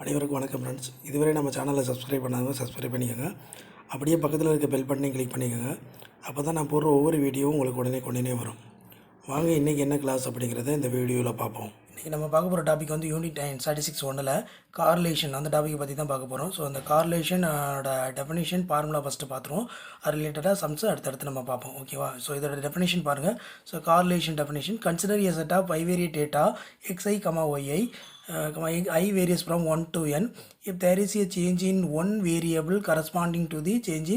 அனைவருக்கும் வணக்கம் ஃப்ரெண்ட்ஸ். இதுவரை நம்ம சேனலை சப்ஸ்கிரைப் பண்ணாதவங்க சப்ஸ்கிரைப் பண்ணிக்கோங்க. அப்படியே பக்கத்தில் இருக்க பெல் பட்டனையும் கிளிக் பண்ணிக்கோங்க. அப்போ தான் நான் போடுற ஒவ்வொரு வீடியோவும் உங்களுக்கு உடனே வரும். வாங்க இன்றைக்கி என்ன கிளாஸ் அப்படிங்கிறத இந்த வீடியோவில் பார்ப்போம். இன்றைக்கி நம்ம பார்க்க போகிற டாபிக் வந்து யூனிட் 9 statistics-1 கார்லேஷன் அந்த டாப்பிக்கை பற்றி தான் பார்க்க போகிறோம். ஸோ அந்த கார்லேஷனோட டெஃபினிஷன் ஃபார்முலா ஃபஸ்ட்டு பார்த்துருவோம். அது ரிலேட்டடாக சம்ஸ் அடுத்தடுத்து நம்ம பார்ப்போம். ஓகேவா? ஸோ இதோட டெஃபினிஷன் பாருங்கள். So correlation definition consider a set of bivariate data xi, yi I varies from 1 to n. If there is a change in one variable corresponding to the change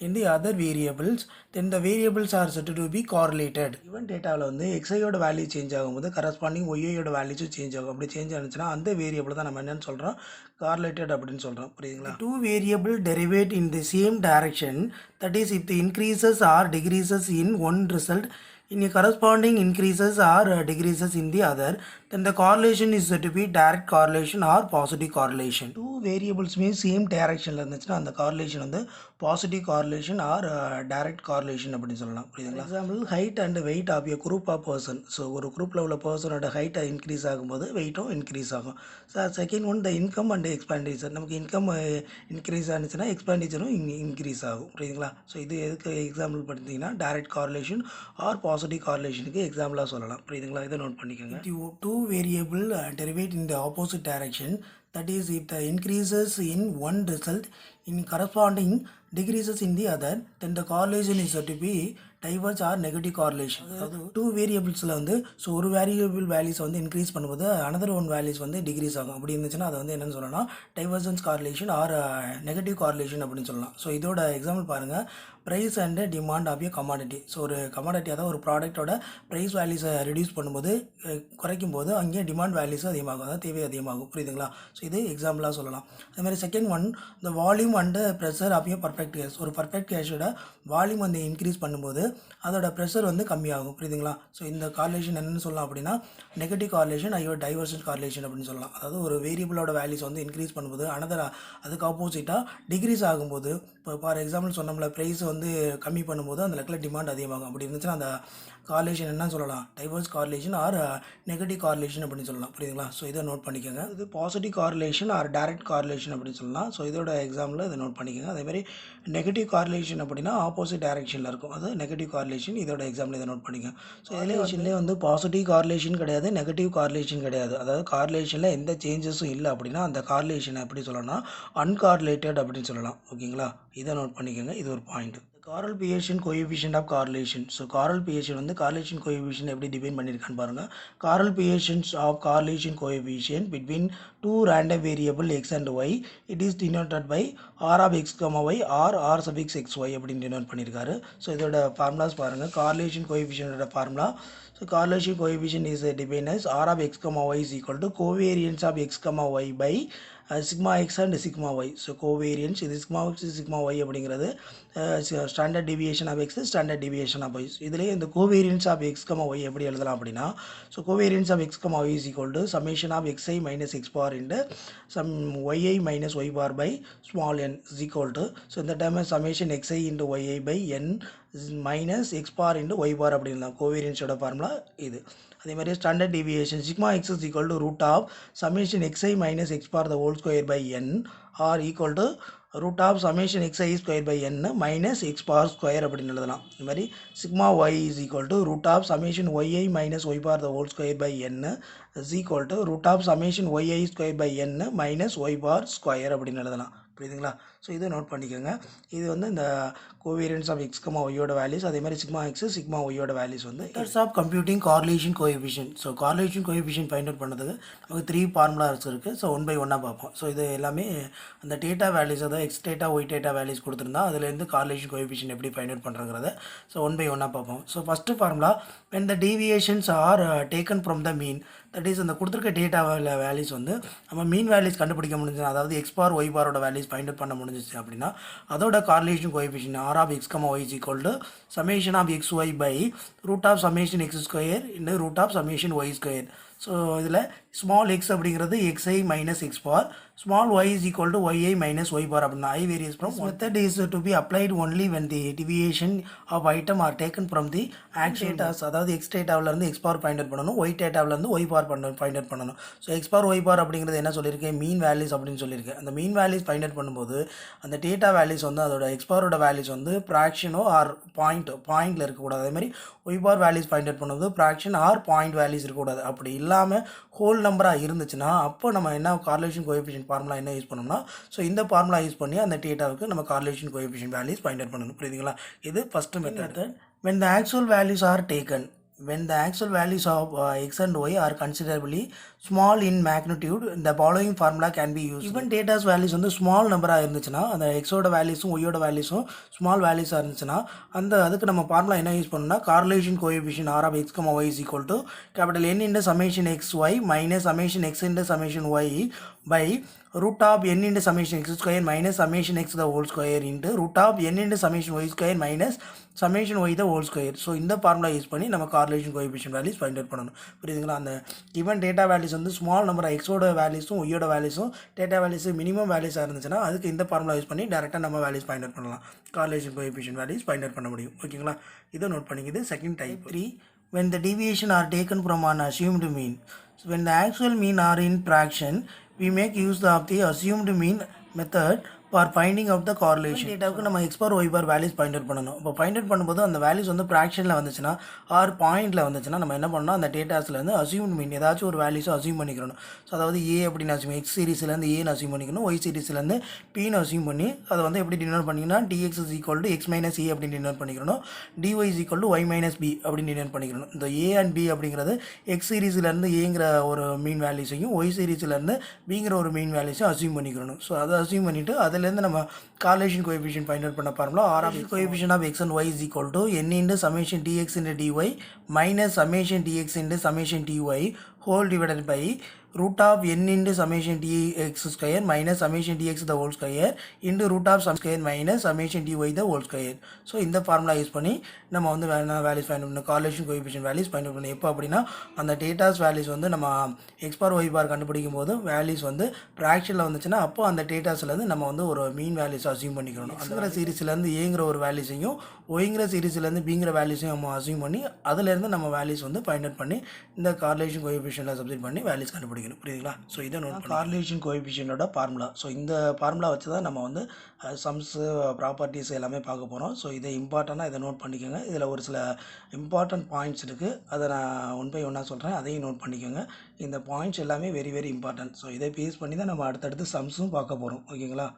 in the other variables, then the variables are said to be correlated. Given dataவில் வந்து xi யோட value change ஆகும்போது corresponding y யோட வேல்யூஸும் change ஆகும். அப்படி change ஆனிச்சுன்னா அந்த variable தான் நம்ம என்னென்னு சொல்கிறோம், correlated அப்படின்னு சொல்கிறோம். புரியுதுங்களா? Two variable derivate in the same direction, that is if the increases or decreases in one result in a corresponding increases or decreases in the other, then the correlation is said to be direct correlation or positive correlation. Two variables mean same direction இருந்துச்சுன்னா அந்த correlation வந்து positive correlation or direct correlation அப்படின்னு சொல்லலாம். புரியுதுங்களா? Example height and weight of a group of person. So ஒரு குரூப்பில் உள்ள பர்சனோட height increase ஆகும்போது வெயிட்டும் இன்க்ரீஸ் ஆகும். So second one the income and expenditure. நமக்கு இன்கம் இன்க்ரீஸ் ஆனிச்சுன்னா எக்ஸ்பெண்டிச்சரும் இன்க்ரீஸ் ஆகும். புரியுதுங்களா? ஸோ இது எதுக்கு எக்ஸாம்பிள் பார்த்தீங்கன்னா டைரக்ட் கார்லேஷன் ஆர் பாசிட்டிவ் கார்லேஷனுக்கு எக்ஸாம்பிளாக சொல்லலாம். புரியுதுங்களா? இதை நோட் பண்ணிக்கோங்க. Two variable derivate in the opposite direction, that is if the increases in one result in corresponding decreases in the other, then the correlation is said to be diverge or negative correlation. அதாவது two வேரியபிள்ஸில் வந்து so ஒரு variable values வந்து increase பண்ணும்போது another one values வந்து decrease ஆகும். அப்படி இருந்துச்சுன்னா அதை வந்து என்னென்னு சொல்லலாம், divergence correlation or negative correlation அப்படின்னு சொல்லலாம். ஸோ இதோட எக்ஸாம்பிள் பாருங்கள், price and demand of a commodity. So ஒரு கமாடிட்டி அதாவது ஒரு ப்ராடக்ட்டோட ப்ரைஸ் வேல்யூஸை ரெடியூஸ் பண்ணும்போது குறைக்கும் போது அங்கே டிமாண்ட் வேல்யூஸ் அதிகமாகும், அதாவது தேவை அதிகமாகும். புரியுதுங்களா? ஸோ இது எக்ஸாம்பிளாக சொல்லலாம். அதே மாதிரி செகண்ட் ஒன் இந்த volume and pressure of a perfect gas. ஒரு பர்ஃபெக்ட் கேஸோட வால்யூம் வந்து இன்க்ரீஸ் பண்ணும்போது அதோட ப்ரெஷர் வந்து கம்மியாகும். புரியுதுங்களா? ஸோ இந்த கார்லேஷன் என்னென்னு சொல்லலாம் அப்படின்னா நெகட்டிவ் கார்லேஷன் ஐயோ டைவர்ஜன்ட் கார்லேஷன் அப்படின்னு சொல்லலாம். அதாவது ஒரு வேரியபிளோட வேல்யூஸ் வந்து இன்க்ரீஸ் பண்ணும்போது அனதர் அதுக்கு ஆப்போசிட்டாக டிக்ரீஸ் ஆகும்போது, இப்போ ஃபார் எக்ஸாம்பிள் சொன்னோம்ல, ப்ரைஸ் வந்து கம்மி பண்ணும்போது அந்த இடத்துல டிமாண்ட் அதிகமாகும். அப்படி இருந்துச்சுன்னா அந்த கார்லேஷன் என்னன்னு சொல்லலாம், diverse correlation or negative correlation அப்படின்னு சொல்லலாம். புரியுதுங்களா? ஸோ இதை நோட் பண்ணிக்கோங்க. இது positive correlation or direct correlation அப்படின்னு சொல்லலாம். ஸோ இதோட எக்ஸாம்பிள் இதை நோட் பண்ணிக்கோங்க. அதேமாதிரி நெகட்டிவ் கார்லேஷன் அப்படின்னா ஆப்போசிட் டைரக்ஷனில் இருக்கும், அது நெகட்டிவ் கார்லேஷன். இதோட எக்ஸாம்பிள் இதை நோட் பண்ணிக்கோங்க. ஸோ கார்லேஷன்லேயே வந்து பாசிட்டிவ் கார்லேஷன் கிடையாது, நெகட்டிவ் கார்லேஷன் கிடையாது. அதாவது கார்லேஷனில் எந்த சேஞ்சஸும் இல்லை அப்படின்னா அந்த கார்லேஷன் எப்படி சொல்லலாம்னா அன்கார்லேட்டட் அப்படின்னு சொல்லலாம். ஓகேங்களா? இதை நோட் பண்ணிக்கோங்க. இது ஒரு point. correlation coefficient of correlation. So correlation வந்து correlation coefficient எப்படி டிஃபைன் பண்ணியிருக்கான்னு பாருங்கள். correlations of correlation coefficient between two random variable x and y, it is denoted by r of x, y or r suffix xy அப்படின்னு denote பண்ணியிருக்காரு. So இதோட formulas பாருங்கள். correlation coefficient formula. So correlation coefficient is defined as r of x, y is equal to covariance of x, y by sigma x and sigma y. So covariance இது sigma x sigma y அப்படிங்கிறது standard deviation of X, standard deviation of Y. இதுலேயே இந்த covariance of X, Y எப்படி எழுதலாம் அப்படின்னா, so covariance of X, Y is equal to summation of X I minus X bar into sum Y I minus Y bar by small N is equal to, so இந்த time summation X I into Y I by N minus X bar into Y bar அப்படின்லாம் கோவேரியன்ஸோட formula இது. அதே மாதிரி standard deviation sigma x is equal to root of summation x i minus X bar the whole square by n r equal to root of summation xi square by n minus x bar square அப்படின்னு எழுதலாம். இந்த மாதிரி sigma y is equal to root of summation yi minus y bar the whole square by n is equal to root of summation yi square by n minus y bar square அப்படின்னு எழுதலாம். புரியுதுங்களா? So இதை note பண்ணிக்கோங்க. இது வந்து இந்த covariance of x, ஒய்யோட values. அதே மாதிரி சிக்மா எக்ஸ், சிக்மா ஒய்யோட வேல்யூஸ் வந்து methods of computing correlation coefficient. So correlation coefficient find out பண்ணதுக்கு நமக்கு 3 ஃபார்முலாஸ் இருக்குது. ஸோ 1 by 1 பார்ப்போம். ஸோ இது எல்லாமே அந்த டேட்டா வேல்யூஸ், அதாவது x data y data values கொடுத்துருந்தா அதுலேருந்து கார்லேஷன் கோஎஃபிஷியன்ட் எப்படி ஃபைண்ட் அவுட் பண்ணுறங்கிறத ஸோ 1 by 1 பார்ப்போம். So first formula, when the deviations are taken from the mean, that is அந்த கொடுத்துருக்க டேட்டாவில் வேல்யூஸ் வந்து நம்ம மீன் வேல்யூஸ் கண்டுபிடிக்க முடிஞ்சு, அதாவது எக்ஸ் பார் ஒய் பாரோட வேல்யூஸ் ஃபைண்ட் அவுட் பண்ண முடிஞ்சிச்சு அப்படின்னா அதோட correlation coefficient R of X, Y is equal to summation of X y by root of summation x square into root of summation y square. So இதில் small x அப்படிங்கிறது xi minus X bar, small y is equal to yi minus y bar அப்படின்னா I varies from this method is to be applied only when the deviation of item are taken from the actual data. அதாவது x டேட்டாவிலேருந்து x bar find out பண்ணணும், y டேட்டாவிலேருந்து y bar find out பண்ணணும். So x bar y bar அப்படிங்கிறது என்ன சொல்லியிருக்கேன், மீன் values அப்படின்னு சொல்லியிருக்கேன். அந்த மீன் values find out பண்ணும்போது அந்த டேட்டா வேல்யூஸ் வந்து அதோட x பாரோட வேல்யூஸ் வந்து ப்ராக்ஷனோ ஆர் பாயிண்டில் இருக்கக்கூடாது. அதே மாதிரி y bar values find out பண்ணும்போது ப்ராக்ஷன் ஆர் பாயிண்ட் வேல்யூஸ் இருக்கக்கூடாது. அப்படி இல்லாமல் ஹோல் நம்பராக இருந்துச்சுன்னா அப்போ நம்ம என்ன கார்லேஷன் கோஎஃபிஷியன்ட் ஃபார்முலா என்ன யூஸ் பண்ணோம்னா, ஸோ இந்த ஃபார்முலா யூஸ் பண்ணி அந்த டேட்டாவுக்கு நம்ம correlation coefficient values find out பண்ணணும். புரியுதுங்களா? இது first method. when the actual values are taken when the actual values of x and y are considerably small in magnitude, the following formula can be used. Given data's values வந்து small நம்பராக இருந்துச்சுன்னா, அந்த எக்ஸோட வேல்யூஸும் ஒய்யோட வேல்யூஸும் small வேல்யூஸாக இருந்துச்சுன்னா அதுக்கு நம்ம ஃபார்முலா என்ன யூஸ் பண்ணணும்னா, correlation coefficient r of x, y is equal to capital N into summation xy minus summation x into summation y by root of n into summation x square minus summation x the whole square into root of n into summation y square minus summation y the whole square. So இந்த formula use பண்ணி நம்ம correlation coefficient values find out பண்ணணும். புரியுதுங்களா? அந்த given data values வந்து small number எக்ஸோட வேல்யூஸும் ஒய்யோட வேல்யூஸும் டேட்டா வேல்யூஸ் மினிமம் வேல்யூஸாக இருந்துச்சுன்னா அதுக்கு இந்த ஃபார்முலா யூஸ் பண்ணி டேரெக்டாக நம்ம வேல்யூஸ் ஃபைண்ட் அவுட் பண்ணலாம், correlation coefficient values find out பண்ண முடியும். ஓகேங்களா? இதை நோட் பண்ணிக்கிது. Second type 3, when the deviation are taken from an assumed mean. So when the actual mean are in fraction, we make use of the assumed mean method for finding out the correlation. டேட்டாவுக்கு நம்ம x bar y bar values find out பண்ணணும். இப்போ find out பண்ணும்போது அந்த values வந்து ஃப்ராக்ஷனில் வந்துச்சுன்னா R பாயிண்டில் வந்துச்சுன்னா நம்ம என்ன பண்ணணும், அந்த டேட்டாஸ்லேருந்து அசியூம் மீன் ஏதாச்சும் ஒரு வேல்யூஸை அசியூம் பண்ணிக்கணும். ஸோ அதாவது ஏ அப்படின்னு அசியூம், எக்ஸ் சீரிஸ்லேருந்து ஏன்னு அசியூம் பண்ணிக்கணும், ஒய் சீரிஸ்லேருந்து பின்னு அசியூம் பண்ணி அதை வந்து எப்படி டினோட் பண்ணிங்கன்னா dx is equal to x minus a அப்படின்னு டினோட் பண்ணிக்கணும், dy is equal to y minus b அப்படின்னு டினோட் பண்ணிக்கணும். இந்த a and b அப்படிங்கிறது எக்ஸ் சீரிஸ்லேருந்து ஏங்கிற ஒரு மீன் வேல்யூஸையும் ஒய் சீரிஸ்லேருந்து பிங்கிற ஒரு மீன் வேல்யூஸையும் அசியூம் பண்ணிக்கணும். ஸோ அதை அசியூம் பண்ணிவிட்டு அதிலேருந்து நம்ம கார்லேஷன் கோஎஃபிஷியன்ட் ஃபைண்ட் அவுட் பண்ண formula r of coefficient of x and y is equal to n into summation dx into dy minus summation dx into summation dy whole divided by root of n into summation dx square minus summation dx the whole square into root of sum square minus summation dy the whole square. So இந்த formula use பண்ணி நம்ம வந்து values find பண்ணணும், correlation coefficient values find out பண்ணணும். எப்போ அப்படின்னா அந்த datas values வந்து நம்ம x bar y bar கண்டுபிடிக்கும் போது வேல்யூஸ் வந்து ஃப்ராக்ஷனில் வந்துச்சுன்னா அப்போ அந்த டேட்டாஸ்லேருந்து நம்ம வந்து ஒரு மீன் வேல்யூஸ் அசியூம் பண்ணிக்கணும். அந்த சீரிஸ்லேருந்து ஏங்கிற ஒரு வேல்யூஸையும் ஒய்ங்கிற சீரிஸ்லேருந்து பிங்கிற வேல்யூஸையும் நம்ம அசியூம் பண்ணி அதிலேருந்து நம்ம வேல்யூஸ் வந்து ஃபைண்ட் அவுட் பண்ணி இந்த கார்லேஷன் கோஎஃபிஷியன்ட்டில் சப்ஸ்டிட் பண்ணி வேல்யூஸ் கண்டுபிடிக்கணும். புரியுதுங்களா? ஸோ இதை நோட் கார்லேஷன் கோஎஃபிஷியன்ட்டோட ஃபார்முலா. ஸோ இந்த ஃபார்முலா வச்சு தான் நம்ம வந்து சம்ஸு ப்ராப்பர்ட்டிஸ் எல்லாமே பார்க்க போகிறோம். ஸோ இதை இம்பார்ட்டண்ட்டாக இதை நோட் பண்ணிக்கோங்க. இதில் ஒரு சில இம்பார்ட்டன்ட் பாயிண்ட்ஸ் இருக்குது, அதை நான் ஒன் பை ஒன்னாக சொல்கிறேன், அதையும் நோட் பண்ணிக்கோங்க. இந்த பாயிண்ட்ஸ் எல்லாமே வெரி வெரி இம்பார்ட்டன்ட். ஸோ இதை பேஸ் பண்ணி தான் நம்ம அடுத்தடுத்து சம்ஸும் பார்க்க போகிறோம். ஓகேங்களா?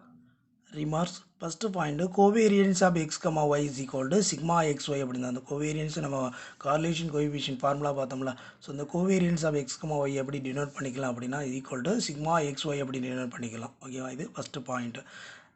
Remarks. First point covariance of X y is equal to sigma xy அப்படின்னு அந்த கோவேரியன்ஸ் நம்ம கார்லேஷன் கோஎஃபிஷியன்ட் ஃபார்முலா பார்த்தோம்ல. ஸோ இந்த கோவேரியன்ஸ் ஆஃப் எக்ஸ் y எப்படி டினோட் பண்ணிக்கலாம் அப்படின்னா ஈக்குவல் டு சிக்மா xy அப்படி டினோட் பண்ணிக்கலாம். ஓகேவா? இது first point.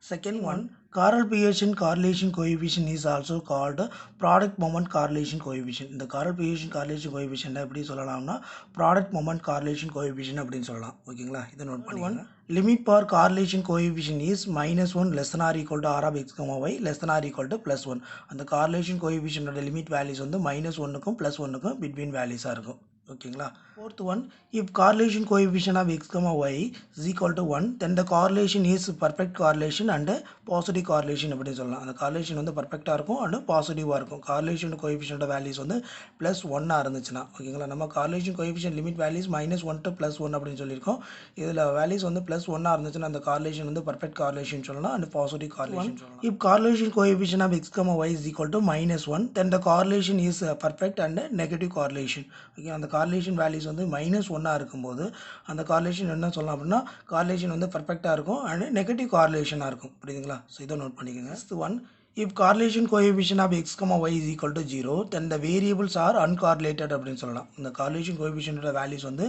Second one, Carl Pearson correlation coefficient is also called product moment correlation coefficient. இந்த Carl Pearson correlation coefficient எப்படி சொல்லலாம்னா product moment correlation coefficient அப்படின்னு சொல்லலாம். ஓகேங்களா? இதை நோட் பண்ணிக்கோங்க. Limit for correlation coefficient is -1 less than or equal to r of x, y less than or equal to +1. அந்த correlation coefficient ஓட லிமிட் வேல்யூஸ் வந்து -1க்கும் +1க்கும் பிட்வீன் வேல்யூஸாக இருக்கும். ஓகேங்களா? Fourth one, if correlation coefficient of x, y is equal to 1, then the correlation is perfect correlation and positive correlation அப்படின்னு சொல்லலாம். அந்த correlation வந்து பர்ஃபெக்டாக இருக்கும் அண்ட் பாசிட்டிவாக இருக்கும். கார்லேஷன் கோஎஃபிஷியன்ட் வேல்யூஸ் வந்து +1 இருந்துச்சுன்னா. ஓகேங்களா? நம்ம correlation coefficient limit values -1 to +1 அப்படின்னு சொல்லியிருக்கோம். இதில் வேல்யூஸ் வந்து +1 இருந்துச்சுன்னா அந்த கார்லேஷன் வந்து பர்ஃபெக்ட் கார்லேஷன் சொல்லலாம் அண்ட் பாசிட்டிவ் கார்லேஷன் சொல்லலாம். If correlation coefficient of x, y is equal to -1, then the correlation is perfect and negative correlation. Okay, அந்த கார்லேஷன் வேல்யூஸ் வந்து -1 இருக்கும்போது அந்த கார்லேஷன் என்ன சொல்லலாம் அப்படின்னா கார்லேஷன் வந்து பர்ஃபெக்டாக இருக்கும் அண்ட் நெகட்டிவ் கார்லேஷனாக இருக்கும். புரியுதுங்களா? ஸோ இதை நோட் பண்ணிக்கோங்க. Next one, if correlation coefficient of x, y is equal to 0, then the variables are uncorrelated அப்படின்னு சொல்லலாம். இந்த கார்லேஷன் கோஎஃபிஷியன்ட்டோட வேல்யூஸ் வந்து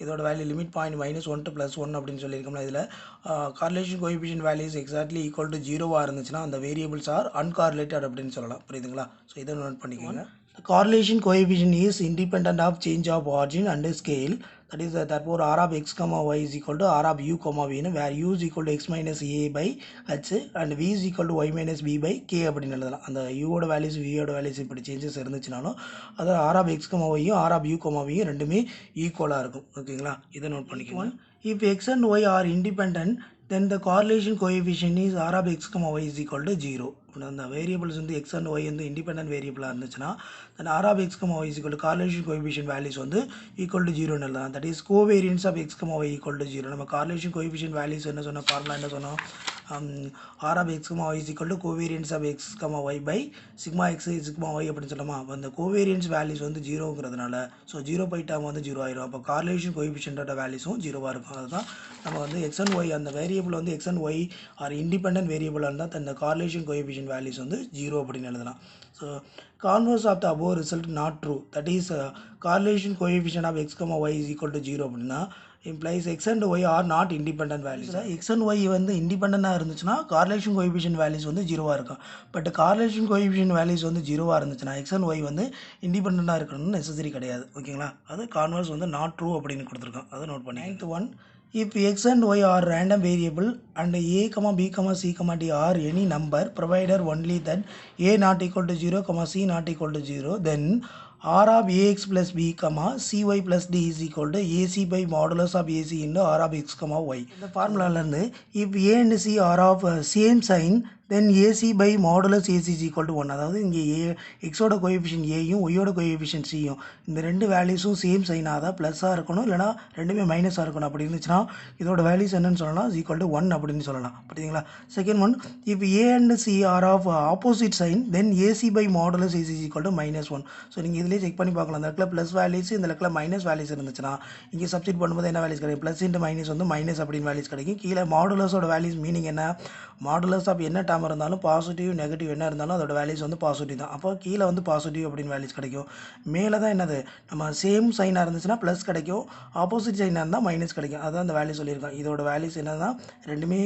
இதோட வேல்யூ லிமிட் பாயிண்ட் -1 to +1 அப்படின்னு சொல்லியிருக்கோம்னா இதில் correlation coefficient values exactly equal to 0 இருந்துச்சுன்னா அந்த வேரியபிள்ஸ் ஆர் அன்கார்லேட்டட் அப்படின்னு சொல்லலாம். புரியுதுங்களா? ஸோ இதை நோட் பண்ணிக்கோங்க. The correlation coefficient is independent of change of origin and scale. that is therefore r of x comma y is equal to r of u comma v னு where u is equal to x minus a by h and v is equal to y minus b by k அப்படின்னு எழுதலாம். அந்த u ஓட values v ஓட values இப்படி changes இருந்துச்சுனாலும் அது r of x comma y யும் r of u comma v யும் ரெண்டுமே ஈக்குவலாக இருக்கும். ஓகேங்களா, இதை நோட் பண்ணிக்கோங்க. if x and y are independent then the correlation coefficient is r of x comma y is equal to 0. அந்த வேரியபிள்ஸ் வந்து x and y வந்து இண்டிபெண்டன்ட் வேரியபிளாக இருந்துச்சுன்னா then r of x comma y is equal to correlation coefficient values வந்து equal to 0 எழுதலாம். that is covariance of x comma y equal to 0. நம்ம correlation coefficient values என்ன சொன்ன formula என்ன சொன்னோம், r of x comma y is equal to covariance of x comma y by sigma x sigma y அப்படின்னு சொல்லலாமா. அப்போ அந்த covariance values வந்து 0ங்கிறதுனால ஸோ 0 பை டேர்ம் வந்து 0 ஆயிரும். அப்போ correlation coefficientோட வேல்யூஸும் 0வாக இருக்கும். அதுதான் நம்ம வந்து x and y அந்த வேரியபிள் வந்து x and y are independent வேரியபிளாக இருந்தால் அந்த correlation coefficient values வந்து 0 அப்படின்னு எழுதலாம். So converse of the above result not true. that is correlation coefficient of x comma y is equal to 0 அப்படின்னா implies x and y are not independent values. x and y வந்து இண்டிபெண்டண்டாக இருந்துச்சுன்னா correlation coefficient values வந்து 0வாக இருக்கும். But correlation coefficient values வந்து 0வாக இருந்துச்சுன்னா x and y வந்து இண்டிபெண்டண்டாக இருக்கணும்னு necessary கிடையாது. ஓகேங்களா, அது கான்வர்ஸ் வந்து நாட் ட்ரூ அப்படின்னு கொடுத்துருக்கோம். அதை நோட் பண்ணி 9th one, if x and y are random variable and a, b, c, d are any number provided only that a not equal to 0, c not equal to 0, then r of ax plus b, cy plus d is equal to ac by modulus of ac into r of x, y. இந்த ஃபார்முலாலேருந்து if a and c are of same sign then ac by modulus ac is equal to 1. அதாவது இங்கே எக்ஸோட coefficient ஏயும் ஒய்யோட coefficient சியும் இந்த ரெண்டு வேல்யூஸும் same சைனாக தான் ப்ளஸ்ஸாக இருக்கணும், இல்லைனா ரெண்டுமே மைனஸாக இருக்கணும். அப்படி இருந்துச்சுன்னா இதோட வேல்யூஸ் என்னன்னு சொல்லலாம், இஸ் ஈக்குவல் டு 1 அப்படின்னு சொல்லலாம். புரியுதுங்களா. Second one, if a and C are of opposite sign then AC by modulus a c is equal to -1. So நீங்கள் இதிலே செக் பண்ணி பார்க்கலாம். இந்த இடத்துல ப்ளஸ் வேல்யூஸ் இந்த இடத்துல மைனஸ் வேல்யூஸ் இருந்துச்சுன்னா இங்கே சப்ஸ்டிட் பண்ணும்போது என்ன வேல்யூஸ் கிடைக்கும், ப்ளஸ் இன்ட்டு மைனஸ் வந்து மைனஸ் அப்படின்னு வேல்யூஸ் கிடைக்கும். கீழே மாடுலஸோட வேல்யூஸ் மீனிங் என்ன, மாடுலஸ் ஆஃப் என்ன டேம் இருந்தாலும் பாசிட்டிவ் நெகட்டிவ் என்ன இருந்தாலும் அதோட வேல்யூஸ் வந்து பாசிட்டிவ் தான். அப்போ கீழே வந்து பாசிட்டிவ் அப்படின்னு வேல்யூஸ் கிடைக்கும். மேலே தான் என்னது, நம்ம சேம் சைனாக இருந்துச்சுன்னா ப்ளஸ் கிடைக்கும், ஆப்போசிட் சைனாக இருந்தால் மைனஸ் கிடைக்கும். அதான் அந்த வேல்யூ சொல்லியிருக்கோம். இதோட வேல்யூஸ் என்னன்னா ரெண்டுமே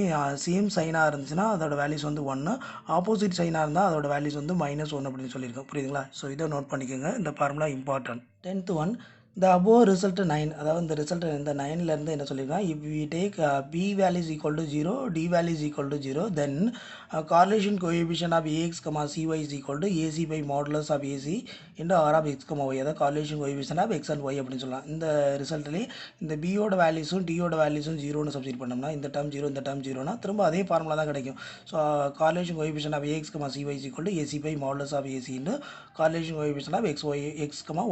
சேம் சைனாக இருந்துச்சுன்னா அதோட வேல்யூஸ் வந்து 1, ஆப்போசிட் சைனாக இருந்தால் அதோட வேல்யூஸ் வந்து -1 அப்படின்னு சொல்லியிருக்கோம். புரியுதுங்களா. ஸோ இதை நோட் பண்ணிக்கோங்க. இந்த formula important. 10th one, the above result 9, அதாவது இந்த ரிசல்ட் இந்த 9லேருந்து என்ன சொல்லியிருக்காங்க, if we take b value is equal to 0, d value is equal to 0, then correlation coefficient of ax, cy is equal to ac by modulus of ac into r of x, y. அதாவது correlation coefficient of x and y அப்படின்னு சொல்லலாம். இந்த ரிசல்ட்லேயே இந்த b ஓட வேல்யூஸும் d ஓட வேல்யூஸும் 0ன்னு substitute பண்ணோம்னா இந்த term 0 இந்த டேர்ம் 0னா திரும்ப அதே ஃபார்முலா தான் கிடைக்கும். So correlation coefficient of ax, cy is equal to ac by modulus of ac into correlation coefficient of x,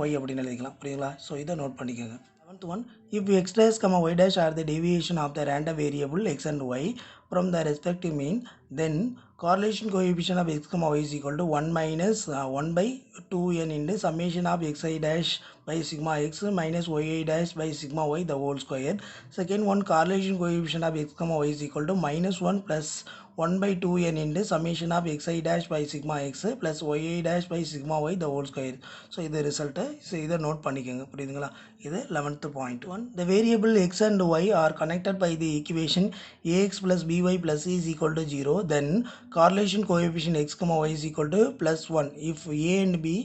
y அப்படின்னு எழுதிக்கலாம். புரியுங்களா. ஸோ இதை நோட் பண்ணிக்கோங்க. 7th one, if x dash, y dash are the deviation of the random variable x and y from the respective mean, then correlation coefficient of x, y is equal to 1 minus 1 by 2n into summation of xi dash by sigma x minus yi dash by sigma y the whole square. Second one, correlation coefficient of x, y is equal to -1 plus 1 by 2n into summation of xi dash by sigma x plus yi dash by sigma y the whole square. So இது result. So இதை note பண்ணிக்கோங்க. புரியுதுங்களா. இது 11th point. 1, the variable x and y are connected by the equation ax plus by plus c is equal to 0, then correlation coefficient x, y is equal to +1 if a and b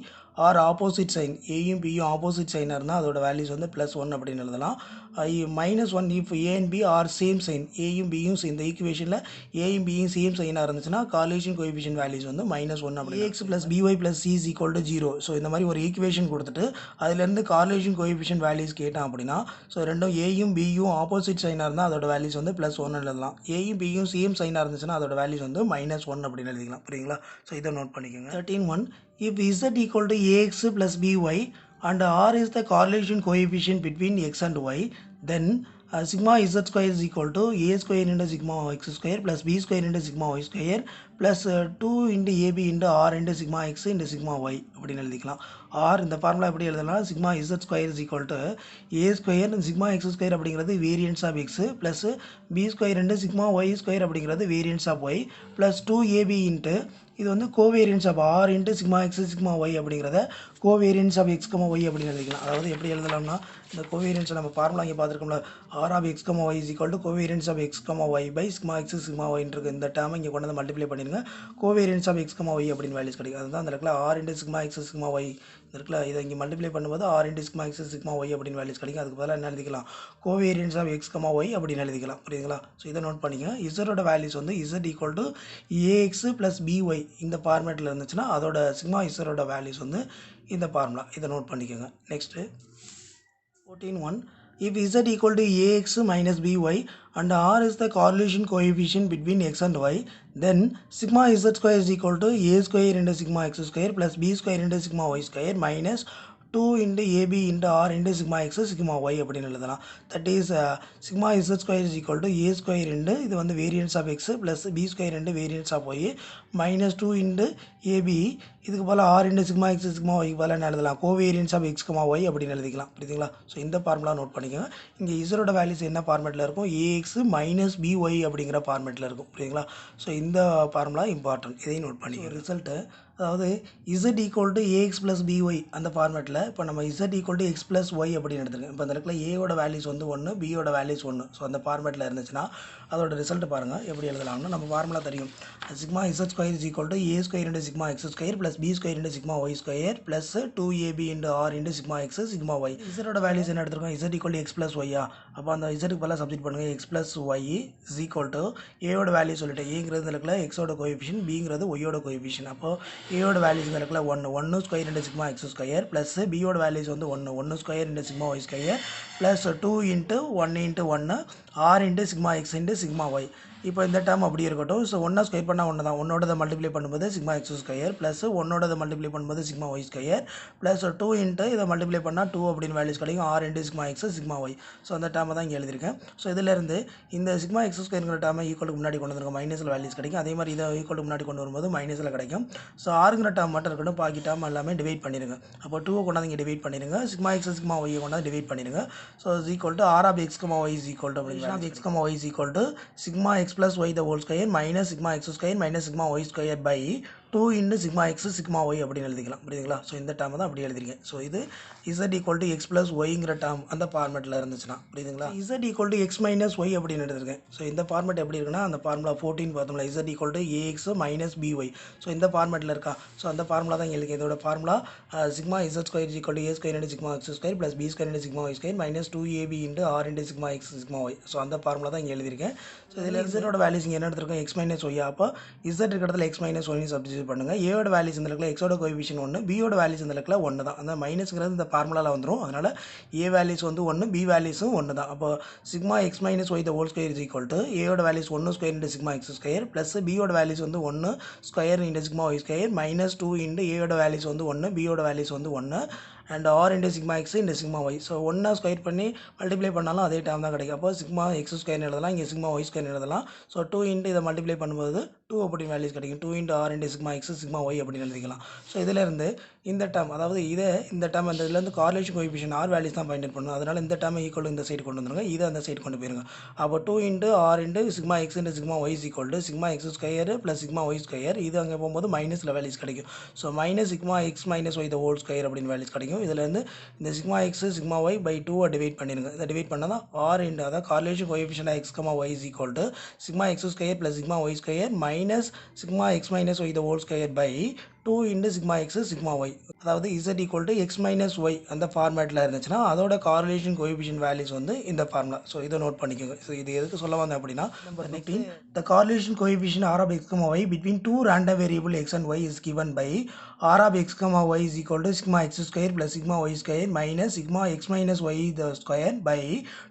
are opposite sign, ஏயும் பியும் opposite சைனாக இருந்தால் அதோட values வந்து +1 அப்படின்னு எழுதலாம். -1 if a and b are same sign, ஏயும் பியும் இந்த ஈக்குவேஷனில் ஏயும் பியும் சேம் சைனாக இருந்துச்சுன்னா கார்லேஷன் கோஎஃபிஷியன்ட் வேல்யூஸ் வந்து -1 அப்படி. ax plus by plus c is equal to 0. So இந்த மாதிரி ஒரு ஈக்குவேஷன் கொடுத்துட்டு அதுலேருந்து கார்லேஷன் கோஎஃபிஷியன்ட் வேல்யூஸ் கேட்டான் அப்படின்னா ஸோ ரெண்டும் ஏயும் பியும் ஆப்போசிட் சைனாக இருந்தால் அதோட வேல்யூஸ் வந்து +1 எழுதலாம். ஏயும் பியும் சேம் சைனாக இருந்துச்சுன்னா அதோட வேல்யூஸ் வந்து -1 அப்படின்னு எழுதிக்கலாம். புரியுங்களா. ஸோ இதை நோட் பண்ணிக்கோங்க. 13 1, if z equal to ax plus by and r is the correlation coefficient between x and y, then sigma z square is equal to a square into sigma x square plus b square into sigma y square plus 2 into ab into r into sigma x into sigma y அப்படின்னு எழுதிக்கலாம். R இந்த formula எப்படி எழுதலாம், sigma z square is equal to A square sigma X square அப்படிங்கிறது variance of X plus B square into sigma Y square அப்படிங்கிறது variance of Y plus 2ab into இது வந்து covariance of R into sigma X sigma Y அப்படிங்கிறத covariance of X comma Y அப்படின்னு எழுதிக்கலாம். அதாவது எப்படி எழுதலாம்னா இந்த கோவேரியன்ஸை நம்ம ஃபார்முலா இங்கே பார்த்துருக்கோம்ல, R of X comma Y is equal to covariance of X comma Y by sigma X sigma ஒய்ன்னு இருக்குது. இந்த டேர்மை இங்கே கொண்டு வந்து மல்டிப்ளை பண்ணிடுங்க. பண்ணிடுங்க covariance of X comma Y அப்படின்னு வேல்யூஸ் கிடைக்கும். அதுதான் அந்த இடத்துல R into sigma X sigma Y இருக்குல்ல, இதை இங்கே மல்டிப்ளை பண்ணும்போது R into sigma X sigma Y அப்படின்னு வேல்யூஸ் கிடைக்கும். அதுக்கு பதிலாக என்ன எழுதிக்கலாம், covariance of X comma Y அப்படின்னு எழுதிக்கலாம். புரியுதுங்களா? ஸோ இதை நோட் பண்ணிங்க. இசரோட வேல்யூஸ் வந்து z equal to a x plus b y இந்த ஃபார்மேட்டில் இருந்துச்சுன்னா அதோட சிக்மா இசரோட வேல்யூஸ் வந்து இந்த ஃபார்முலா. இதை நோட் பண்ணிக்கோங்க. Next 14.1 if z equal to ax minus by and r is the correlation coefficient between x and y, then sigma z square is equal to a square into sigma x square plus b square into sigma y square minus 2 into ab into r into sigma x sigma y அப்படின்னு எழுதலாம். That is sigma z square is equal to a square into இது வந்து variance of x plus b square into variance of y minus 2 into ab இதுக்கு போல் r into sigma x sigma y போல் என்ன எழுதலாம், covariance of x y அப்படின்னு எழுதிக்கலாம். புரியுதுங்களா? So இந்த formula note பண்ணிக்கோங்க. இங்கே இசரோட வேல்யூஸ் என்ன ஃபார்மேட்டில் இருக்கும், ax minus by அப்படிங்கிற ஃபார்மேட்டில் இருக்கும். புரியுதுங்களா? ஸோ இந்த ஃபார்முலா இம்பார்ட்டன்ட், இதையும் நோட் பண்ணிக்கோங்க. ரிசல்ட்டு அதாவது z equal to a x plus b y அந்த ஃபார்மேட்டில் இப்போ நம்ம z equal to X plus y அப்படின்னு எடுத்துருக்கோம். இப்போ அந்த இடத்துல ஏயோட வேல்யூஸ் வந்து 1 பியோட வேல்யூஸ் 1. ஸோ அந்த ஃபார்மேட்டில் இருந்துச்சுன்னா அதோட ரிசல்ட் பாருங்கள் எப்படி எழுதலாம்னு நம்ம ஃபார்முலா தெரியும். Sigma Z square is equal to A square into sigma X square plus B square into sigma Y square plus 2ab into R into sigma X sigma Y. இசரோட values என்ன எடுத்துருக்கோம், z equal to X plus ஒய்யா. அப்போ அந்த இசட்டுக்கு பதிலாக substitute பண்ணுங்கள். X plus Y is equal to ஏயோட வேல்யூ சொல்லிட்டேன். ஏங்கிறது இருக்குல்ல எக்ஸோட கோஎஃபிஷியன்ட், பிங்கிறது ஒய்யோட கோஎஃபிஷியன்ட். அப்போ ஏயோட வேல்யூஸ் இருக்குல்ல 1 square into sigma X square plus பியோட வேல்யூஸ் வந்து 1 square into sigma Y square plus 2 into 1 into 1 r into sigma x into sigma y. இப்போ இந்த டேர்ம் அப்படி இருக்கட்டும். ஸோ ஒன்றா ஸ்கொயர் பண்ணால் ஒன்று தான். ஒன்னோட மல்டிப்ளை பண்ணும்போது சிக்மா எக்ஸ் ஸ்கொயர் ப்ளஸ் ஒன்னோட மல்டிப்ளை பண்ணும்போது sigma Y square plus 2 into இதை மல்டிப்ளை பண்ணால் 2 அப்படின்னு வேல்யூஸ் கிடைக்கும். R into sigma X sigma Y. So அந்த டேர்மை தான் இங்கே எழுதியிருக்கேன். ஸோ இதிலேருந்து இந்த சிக்மா எக்ஸ் ஸ்கொயருங்கிற டேர்மை ஈக்குவலுக்கு முன்னாடி கொண்டு வந்துருக்கோம், மைனஸில் வேல்யூஸ் கிடைக்கும். அதே மாதிரி இதை ஈக்குவலுக்கு முன்னாடி கொண்டு வரும்போது மைனஸில் கிடைக்கும். ஸோ ஆறுங்கிற டேர்ம் மட்டும் இருக்கட்டும், பாக்கி டேர்ம் எல்லாமே டிவைட் பண்ணிடுங்க. அப்போ 2 கொண்டாந்து இங்கே டிவைட் பண்ணிடுங்க. சிக்மா எக்ஸ் சிக்மா ஒய்யை கொண்டாந்து டிவைட் பண்ணிடுங்க. So is equal to R of X comma Y is equal to அப்படின்னு of X comma Y is equal to sigma X plus Y the whole square minus sigma X square minus sigma Y square by 2 into sigma X sigma Y அப்படின்னு எழுதிக்கலாம். புரியுதுங்களா? So இந்த டேர்மை தான் அப்படி எழுதிருக்கேன். So இது Z equal to X plus ஒய்ங்கிற டேர்ம் அந்த ஃபார்மேட்டில் இருந்துச்சுன்னா, புரியுதுங்களா? Z equal to X minus y அப்படின்னு எடுத்துருக்கேன். ஸோ இந்த ஃபார்மேட் எப்படி இருக்குன்னா அந்த ஃபார்முலா 14 பார்த்தோம்ல, z equal to a x minus b y. So இந்த ஃபார்மேட்டில் இருக்கா. ஸோ அந்த ஃபார்முலா தான் எழுதிருக்கேன். இதோட formula sigma Z square equal to A square into sigma X square plus B square into sigma Y square minus 2ab into R into sigma X sigma Y. So அந்த formula தான் இங்கே எழுதிருக்கேன். So இதில் இசட்டோட values இங்கே என்ன எடுத்துருக்கோம், X minus ஒய்யா. அப்போ Z இருக்கிறதுல X minus ஒய்னு substitute பண்ணுங்கள். ஏயோட வேல்யூஸ் இந்த இடத்துல எக்ஸோட கோஎஃபிஷியன்ட் 1, பியோட வேல்யூஸ் இந்த இடத்துல 1 தான். அந்த மைனஸ்ங்கிறது இந்த ஃபார்முலாவில் வந்துடும். அதனால் ஏ வேல்யூஸ் வந்து 1, பி வேல்யூஸும் 1 தான். அப்போ sigma X minus Y the whole square is equal to ஏயோட values 1 square into sigma X square plus பியோட வேல்யூஸ் வந்து 1 square into sigma Y square minus 2 into ஏயோட வேல்யூஸ் வந்து 1, பியோட வேல்யூஸ் வந்து 1 and R into sigma X into sigma Y. So ஒன்றா square பண்ணி multiply பண்ணாலும் அதே டேர்ம் தான் கிடைக்கும். அப்போ சிக்மா எக்ஸ் ஸ்கொயர் எழுதலாம், இங்கே சிக்மா ஒய் ஸ்கொயர் எழுதலாம். ஸோ 2 இன்ட்டு இதை மல்டிப்ளை பண்ணும்போது 2 அப்படின்னு வேல்யூஸ் கிடைக்கும். 2 into r into sigma X sigma Y அப்படின்னு எழுதிக்கலாம். ஸோ இதிலேருந்து இந்த டேர்ம், அதாவது இந்த டேர்ம் அந்த இதுலேருந்து கார்லேஷன் கோஎஃபிஷியன்ட் ஆர் வேல்யூஸ் தான் பாயிண்ட் பண்ணணும். அதனால் இந்த டேர்ம் ஈக்குவல் இந்த சைடு கொண்டு வந்துருங்க, இதை அந்த சைடு கொண்டு போயிருங்க. அப்போ 2 into r into sigma x into sigma y is equal to sigma X square plus sigma Y square. இது அங்கே போகும்போது மைனஸில் வேல்யூஸ் கிடைக்கும். So minus sigma X minus Y the whole square அப்படின்னு வேல்யூஸ் கிடைக்கும். இதிலேருந்து இந்த sigma X sigma y by 2 divide பண்ணிடுங்க. இதை டிவைட் பண்ணால் தான் ஆர் இன்ட்டு அதாவது correlation coefficient x comma Y is equal to sigma X square plus sigma Y square minus sigma X minus Y the whole square by 2 into sigma X sigma Y. அதாவது Z equal to X minus Y அந்த ஃபார்மேட்டில் இருந்துச்சுன்னா அதோட correlation coefficient values வந்து இந்த formula. So இதை note பண்ணிக்கோங்க. So இது எதுக்கு சொல்ல வந்தேன் அப்படின்னா, number 15 the correlation coefficient R of X comma Y between 2 random variable X and Y is given by R of X comma Y is equal to sigma X square plus sigma Y square minus sigma X minus Y the square by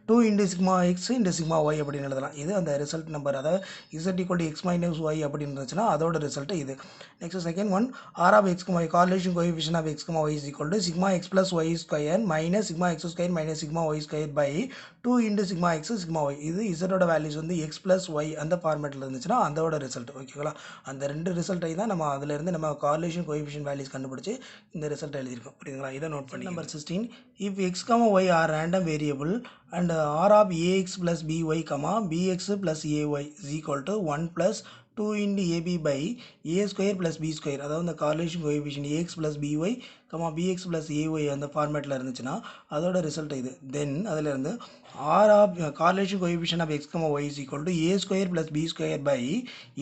2 into sigma x into sigma Y அப்படின்னு எழுதலாம். இது அந்த result number. அதாவது Z equal to X minus y அப்படின்னு இருந்துச்சுன்னா அதோட result இது. Next second one, r of X comma y correlation coefficient of X comma Y is equal to sigma X plus y square minus sigma X square minus sigma Y square by 2 into sigma X sigma y. இது இசட்டோட values வந்து x plus y அந்த ஃபார்மேட்டில் இருந்துச்சுன்னா அதோட result. ஓகேங்களா? அந்த ரெண்டு ரிசல்ட்டை தான் நம்ம அதிலிருந்து நம்ம கார்லேஷன் கோஎஃபிஷியன்ட் வேல்யூஸ் கண்டுபிடிச்சி இந்த ரிசல்ட் எழுதியிருக்கோம். புரியுதுங்களா? இதை நோட் பண்ணி. Number 16 if x comma y are random variable and r of ax plus by comma bx plus ay is equal to 1 plus 2 into ab by a square plus b square. அதாவது இந்த correlation coefficient ax plus by comma bx plus ay அந்த ஃபார்மேட்டில் இருந்துச்சுன்னா அதோட result இது. தென் அதில் இருந்து r of correlation coefficient of x comma y is equal to a square plus b square by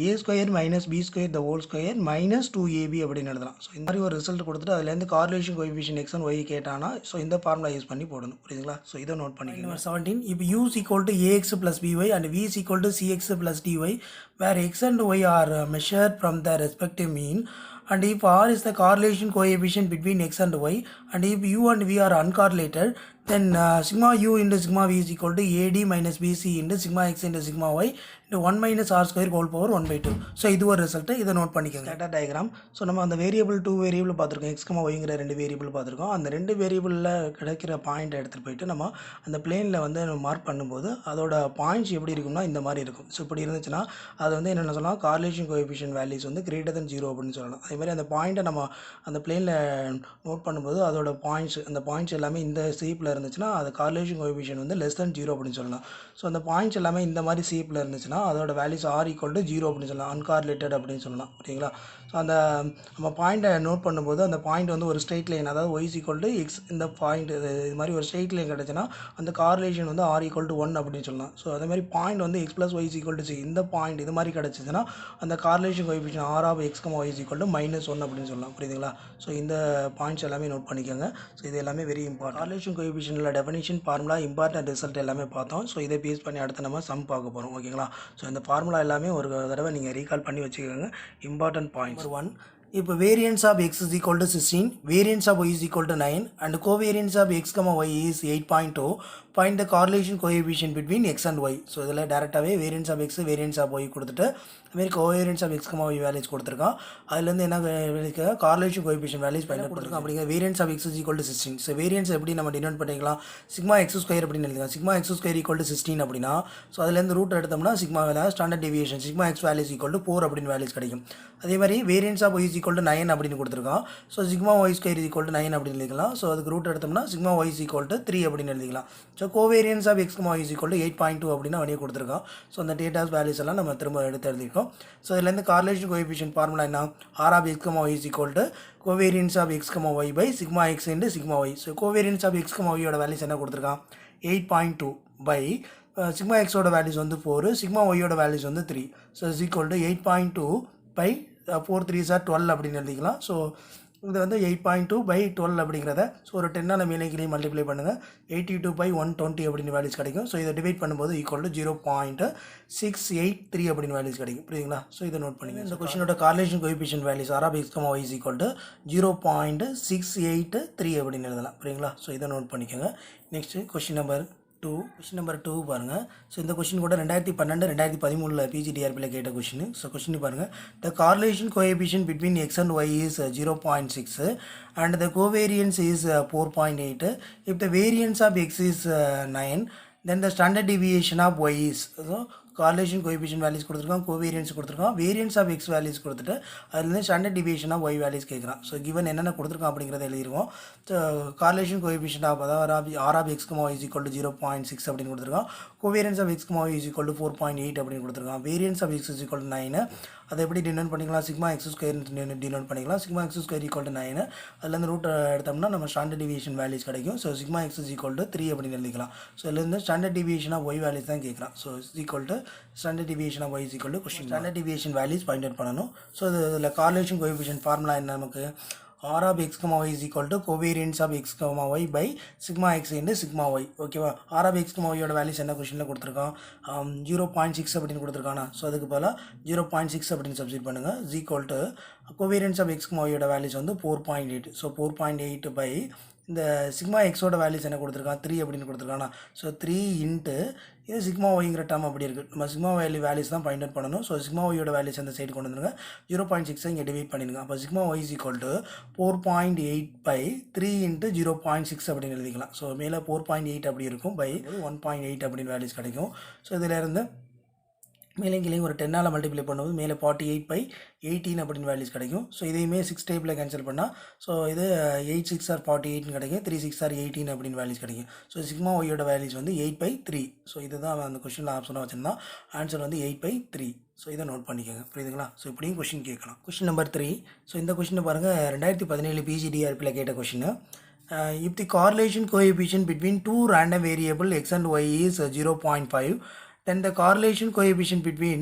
a square minus b square the whole square minus 2ab அப்படின்னு எழுதலாம். So இந்த மாதிரி ஒரு ரிசல்ட் கொடுத்துட்டு அதுலேருந்து correlation coefficient x and y கேட்டானா so இந்த formula use பண்ணி போடணும். புரியுதுங்களா? ஸோ இதை நோட் பண்ணிக்கோங்க. Number 17, இப்போ u is equal to ax plus by and v is equal to cx plus dy where x and y are measured from the respective mean, and if r is the correlation coefficient between x and y, and if u and v are uncorrelated, then sigma u into sigma v is equal to ad minus bc into sigma x into sigma y into 1 minus r square whole power 1 by 2. So இது ஒரு result. இதை note பண்ணிக்கோங்க. Scatter diagram. So நம்ம அந்த variable 2 variable பார்த்துருக்கோம், X comma ஒய்ங்கிற 2 variable பார்த்துருக்கோம். அந்த 2 வேரியபிளில் கிடைக்கிற பாயிண்ட் எடுத்துகிட்டு போயிட்டு நம்ம அந்த பிளேனில் வந்து மார்க் பண்ணும்போது அதோட பாயிண்ட்ஸ் எப்படி இருக்கும்னா இந்த மாதிரி இருக்கும். ஸோ இப்படி இருந்துச்சுன்னா அது வந்து என்னென்ன சொல்லலாம், கார்லேஷன் கோஎஃபிஷியன்ட் வேல்யூஸ் வந்து கிரேட்டர் தென் 0 அப்படின்னு சொல்லலாம். அதே மாதிரி அந்த பாயிண்ட்டை நம்ம அந்த பிளேனில் நோட் பண்ணும்போது அதோட பாயிண்ட்ஸ் அந்த பாயிண்ட்ஸ் எல்லாமே இந்த ஷேப்பில் இருந்துச்சுன்னா அது கார்லேஷன் கோஎஃபிஷியன்ட் வந்து லெஸ் தென் 0 அப்படின்னு சொல்லலாம். ஸோ அந்த பாயிண்ட்ஸ் எல்லாமே இந்த மாதிரி ஷேப்பில் இருந்துச்சுன்னா அதோட வேல்யூஸ் ஆர் ஈக்குவல் டு 0 அப்படின்னு சொல்லலாம், அன்கார்லேட்டட் அப்படின்னு சொல்லலாம். ஓகேங்களா? ஸோ அந்த நம்ம பாயிண்ட்டை நோட் பண்ணும்போது அந்த பாயிண்ட் வந்து ஒரு ஸ்ட்ரெயிட் லைன், அதாவது ஒய் ஈக்குவல் டு எக்ஸ் இந்த பாயிண்ட் இது மாதிரி ஒரு ஸ்ட்ரெயிட் லைன் கிடச்சுன்னா அந்த கார்லேஷன் வந்து ஆர் ஈக்குவல் டு 1 அப்படின்னு சொல்லலாம். ஸோ அதே மாதிரி பாயிண்ட் வந்து x plus y equal to c இந்த பாயிண்ட் இது மாதிரி கிடச்சிச்சுன்னா அந்த correlation coefficient R of X comma y equal to -1 அப்படின்னு சொல்லலாம். புரியுதுங்களா? ஸோ இந்த பாயிண்ட்ஸ் எல்லாமே நோட் பண்ணிக்கோங்க. ஸோ இது எல்லாமே வெரி இம்பார்ட்டன்ட். கார்லேஷன் கோஎஃபிஷியன்ட்ல டெஃபினிஷன் ஃபார்முலா இம்பார்ட்டன்ட் ரிசல்ட் எல்லாமே பார்த்தோம். ஸோ இதை பேஸ் பண்ணி அடுத்து நம்ம சம் பார்க்க போகிறோம். ஓகேங்களா? ஸோ இந்த ஃபார்முலா எல்லாமே ஒரு தடவை நீங்கள் ரீகால் பண்ணி வச்சுக்கோங்க. Important points. 1, இப்போ variance of x is equal to 16, variance of y is equal to 9 and covariance of x, y is 8.2. find the correlation coefficient between x and y. So இதில் டேரெக்டாகவே variance of x variance of y கொடுத்துட்டு அதுமாரி covariance of x, y values கொடுத்துருக்கான். அதுலேருந்து என்ன correlation coefficient values பயன் கொடுத்துருக்கான். அப்படிங்கிற variance of x is equal to 16. So variance எப்படி நம்ம டினோட் பண்ணிக்கலாம், சிக்மா எக்ஸ் ஸ்கொயர் அப்படின்னு எழுதிக்கலாம். Sigma X square equal to 16 அப்படின்னா ஸோ அதுலேருந்து ரூட் எடுத்தோம்னா சிக்மா வேலை standard deviation sigma X values equal to 4 அப்படின்னு வேல்யூஸ் கிடைக்கும். அதே மாதிரி variance of y is equal to 9 அப்படின்னு கொடுத்துருக்கான். So sigma Y square is equal to 9 அப்படின்னு எழுதிக்கலாம். ஸோ அதுக்கு ரூட் எடுத்தோம்னா sigma y is equal to 3 அப்படின்னு எழுதிக்கலாம். So covariance of X, y is equal to 8.2 அப்படின்னு வழியை கொடுத்துருக்கான். ஸோ அந்த டேட்டாஸ் வேல்யூஸ் எல்லாம் நம்ம திரும்ப எடுத்து எழுதிருக்கோம். ஸோ இதுலேருந்து கார்லேஷன் கோஎஃபிஷியன்ட் ஃபார்முலா என்ன, r of X, y is equal to covariance of X, y by sigma X into sigma Y. So covariance of X, y values என்ன கொடுத்துருக்கான், 8.2 by சிக்மா எக்ஸோட வேல்யூஸ் வந்து 4, சிக்மா ஒய்யோட values வந்து 3. So is equal to 8.2 by 4 3s are 12 அப்படின்னு எழுதிக்கலாம். So இது வந்து 8.2 by 12 அப்படிங்கிறத ஸோ ஒரு 10 மேலேக்கிலையும் மல்டிப்ளை பண்ணுங்கள், 82 by 120 அப்படின்னு வேல்யூஸ் கிடைக்கும். ஸோ இதை டிவைட் பண்ணும்போது ஈக்குவல் டு 0.683 அப்படின்னு வேல்யூஸ் கிடைக்கும். புரியுதுங்களா? ஸோ இதை நோட் பண்ணிங்க. இந்த கொஸ்டினோட correlation coefficient values R of X, y is equal to 0.683 அப்படின்னு எழுதலாம். புரியுங்களா? ஸோ இதை நோட் பண்ணிக்கோங்க. நெக்ஸ்ட் கொஸ்டின் நம்பர் 2 பாருங்கள். ஸோ இந்த கொஸ்டின் கூட 2012 2013 பிஜிடிஆர்பியில் கேட்ட கொஸ்டின். ஸோ கொஸ்டின் பாருங்கள், the correlation coefficient between X and Y is 0.6 and the covariance is 4.8. if the variance of x is 9, then the standard deviation of y is, so correlation coefficient values கொடுத்துருக்கான், covariance கொடுத்துருக்கான், variance of x values கொடுத்துட்டு அதுலேருந்து standard deviation of y values கேட்குறான். So given என்னென்ன கொடுத்துருக்கான் அப்படிங்கிறத எழுதிருவோம். So correlation coefficient of அதாவது r of X, y is equal to 0.6 அப்படின்னு கொடுத்துருக்கான், covariance of X, y is equal to 4.8 அப்படின்னு கொடுத்துருக்கான், variance of x is equal to 9. அதை எப்படி டினோட் பண்ணிக்கலாம், சிக்மா எக்ஸ் ஸ்கொயர் டினோட் பண்ணிக்கலாம். Sigma X square equal to 9, அதுலேருந்து ரூட் எடுத்தோம்னா நம்ம ஸ்டாண்டர்ட் டிவியேஷன் வேல்யூஸ் கிடைக்கும். So sigma x is equal to 3 அப்படின்னு எழுதிக்கலாம். ஸோ இதுலேருந்து standard deviation of y values தான் கேட்குறான். So is equal to standard deviation of y is equal to question standard deviation values point out பண்ணணும். So இதில் correlation coefficient formula என்ன, நமக்கு r of X, y is equal to covariance of X, y by sigma X into sigma y. ஓகேவா? R of X, y யோட values என்ன கொஸ்டினில் கொடுத்துருக்கான், 0.6 அப்படின்னு கொடுத்துருக்கானா. ஸோ அதுக்கு பதிலாக 0.6 அப்படின்னு சப்ஸ்டிட் பண்ணுங்கள். Is equal to covariance of X, y யோட வேல்யூஸ் வந்து 4.8. ஸோ 4.8 by இந்த சிக்மா எக்ஸோட வேல்யூஸ் என்ன கொடுத்துருக்கான், 3 அப்படின்னு கொடுத்துருக்கானா. ஸோ 3 இன்ட்டு இது சிக்மா ஒய்ங்கிற டேர்ம் அப்படி இருக்குது. நம்ம சிக்மா வேல்யூஸ் தான் பாயிண்ட் அவுட் பண்ணணும். ஸோ சிக்மா ஒய்யோட வேல்யூஸ் அந்த சைடு கொண்டு வந்துருங்க, 0.6 இங்கே டிவைட் பண்ணிடுங்க. அப்போ sigma y is equal to 4.8 by 3 into 0.6 அப்படின்னு எழுதிக்கலாம். ஸோ மேலே 4.8 அப்படி இருக்கும், பை 1.8 அப்படின்னு வேல்யூஸ் கிடைக்கும். ஸோ இதில் இருந்து மேலே கீழேயும் ஒரு 10ஆல் மல்டிப்ளை பண்ணும்போது மேலே 48/18 அப்படின்னு வேல்யூஸ் கிடைக்கும். ஸோ இதையுமே 6 டைப்பில் கேன்சல் பண்ணால் ஸோ இது 8 6 ஆர் 48 கிடைக்கும், 3 6 ஆர் 18 அப்படின்னு வேல்யூஸ் கிடைக்கும். ஸோ சிக்மா ஒய்யோட வேல்யூஸ் வந்து 8/3. ஸோ இதுதான் அந்த கொஸ்டினில் ஆப்ஷனாக வச்சுருந்தான். ஆன்சர் வந்து 8/3. ஸோ இதை நோட் பண்ணிக்கோங்க, புரியுதுங்களா? ஸோ இப்படியும் கொஸ்டின் கேட்கலாம். Question number 3. ஸோ இந்த கொஸ்டினை பாருங்கள், 2017 PGDRPயில் கேட்ட question. If the correlation coefficient between two random variable x and y is 0.5, then the correlation coefficient between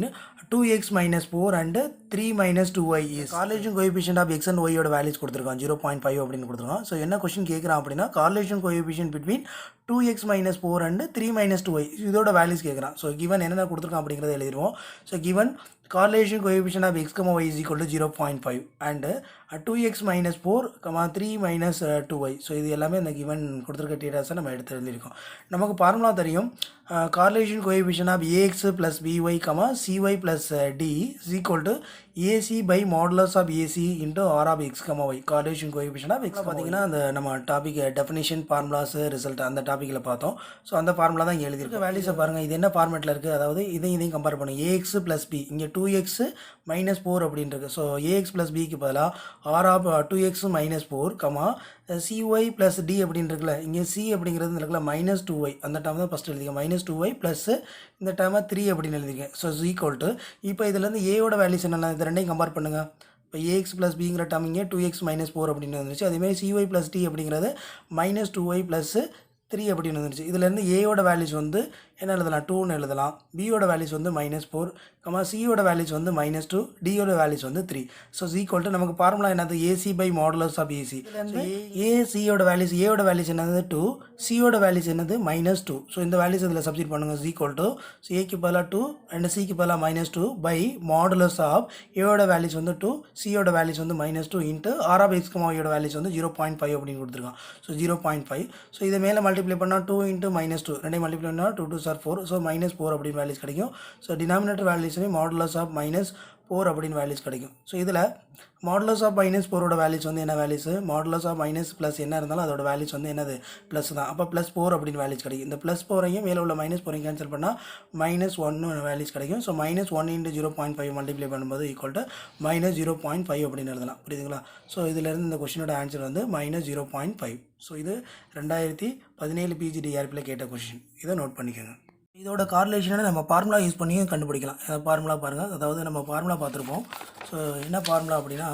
2x minus 4 and 3 minus 2y is. Correlation coefficient of x and y ஓட values கொடுத்துருக்கான் 0.5 அப்படின்னு கொடுத்துருக்கான். So என்ன question கேட்குறான் அப்படின்னா correlation coefficient between 2x minus 4 and 3 minus 2y இதோட values கேட்குறான். So given என்னென்ன கொடுத்துருக்கான் அப்படிங்கிறத எழுதிடுவோம். So given correlation coefficient of x, y is equal to 0.5 and 2x minus 4, 3 minus 2y. So இது எல்லாமே இந்த கிவன் கொடுத்துருக்க டேட்டாஸை நம்ம எடுத்து எழுதியிருக்கோம். நமக்கு ஃபார்முலா தெரியும், correlation coefficient of ax plus by, cy plus d is equal to ac by modulus of ac into r of x, y. correlation coefficient of x பார்த்தீங்கன்னா அந்த நம்ம டாபிக் டெஃபினிஷன் ஃபார்முலாஸ் ரிசல்ட் அந்த டாப்பிக்கில் பார்த்தோம். So அந்த formula தான் இங்கே எழுதியிருக்க வேல்யூஸை பாருங்கள். இது என்ன ஃபார்மேட்டில் இருக்குது, அதாவது இதையும் கம்பேர் பண்ணுங்கள். ax plus b, இங்கே 2x minus 4 அப்படின்னு இருக்குது. ஸோ ax plus bக்கு பதிலாக r of 2x minus 4, cy plus d அப்படின்னு இருக்குல்ல, இங்கே c அப்படிங்கிறது இருக்குல்ல மைனஸ் 2y, அந்த டேர்ம் தான் ஃபஸ்ட் எழுதிங்க. மைனஸ் 2y ப்ளஸ் இந்த டேர்மை 3 அப்படின்னு எழுதிருக்கேன். ஸோ ஈக்குவல் டு இப்போ இதுலேருந்து ஏயோட வேல்யூஸ் என்னென்ன, இது ரெண்டையும் கம்பேர் பண்ணுங்கள். இப்போ ஏஎக்ஸ் ப்ளஸ் பிங்கிற டேர்ம் இங்கே 2x minus 4 அப்படின்னு வந்துருச்சு. அதேமாதிரி cy plus d அப்படிங்கிறது மைனஸ் 2y ப்ளஸ் 3 அப்படின்னு வந்துருச்சு. இதுலேருந்து ஏயோட வேல்யூஸ் வந்து என்ன எழுதலாம், 2ன்னு எழுதலாம். பியோட வேல்யூஸ் வந்து -4, சியோட வேல்யூஸ் வந்து -2, டியோட வேல்யூஸ் வந்து 3. ஸோ ஈக்குவல் டு நமக்கு ஃபார்முலா என்னது, AC by modulus of AC. ஏசியோட வேல்யூஸ், ஏயோட வேல்யூஸ் என்னது 2, சியோட வேல்யூஸ் என்னது -2. ஸோ இந்த வேல்யூஸ் இதில் சப்ஸ்டிட் பண்ணுங்கள். ஈக்குவல் டு ஏக்கு பதிலாக 2 அண்ட் சிக்கு பதிலாக -2 பை மாடுலஸ் ஆஃப் ஏயோட வேல்யூஸ் வந்து 2, சியோட வேல்யூஸ் வந்து -2 இன்ட்டு ஆர் ஆஃப் எக்ஸ், ஒய்யோட வேல்யூஸ் வந்து 0.5 அப்படின்னு கொடுத்துருக்கான். ஸோ 0.5. ஸோ இதை மேலே மல்டிப்ளை பண்ணால் 2 இன்ட்டு -2, ரெண்டையும் மல்டிப்ளை பண்ணால் 2 2 சார் 4. ஸோ -4 அப்படின்னு வேல்யூஸ் கிடைக்கும். ஸோ டினாமினேட்டர் வேல்யூஸ்மே மாடுலஸ் ஆஃப் -4 அப்படின்னு வேல்யூஸ் கிடைக்கும். ஸோ இதில் மாடுலஸ் ஆஃப் -4ஓட வேல்யூஸ் வந்து என்ன values, modulus of minus plus என்ன இருந்தாலும் அதோட வேல்யூஸ் வந்து என்னது ப்ளஸ் தான். அப்போ +4 அப்படின்னு வேல்யூஸ் கிடைக்கும். இந்த +4ஐயும் மேலே உள்ள -4ஐயும் கேன்சல் பண்ணால் -1 வேல்யூஸ் கிடைக்கும். ஸோ -1 இன்ட்டு 0.5 மல்டிப்ளை பண்ணும்போது ஈக்குவல் டு -0.5 அப்படின்னு எழுதலாம், புரியுதுங்களா? ஸோ இதிலேருந்து இந்த கொஸ்டினோட ஆன்சர் வந்து -0.5. ஸோ இது 2017 PGDRPயில் கேட்ட கொஸ்டின். இதை நோட் பண்ணிக்கோங்க. இதோட கார்லேஷனை நம்ம ஃபார்முலா யூஸ் பண்ணியும் கண்டுபிடிக்கலாம். ஃபார்முலா பாருங்கள், அதாவது நம்ம ஃபார்முலா பார்த்துருப்போம். ஸோ என்ன ஃபார்முலா அப்படின்னா,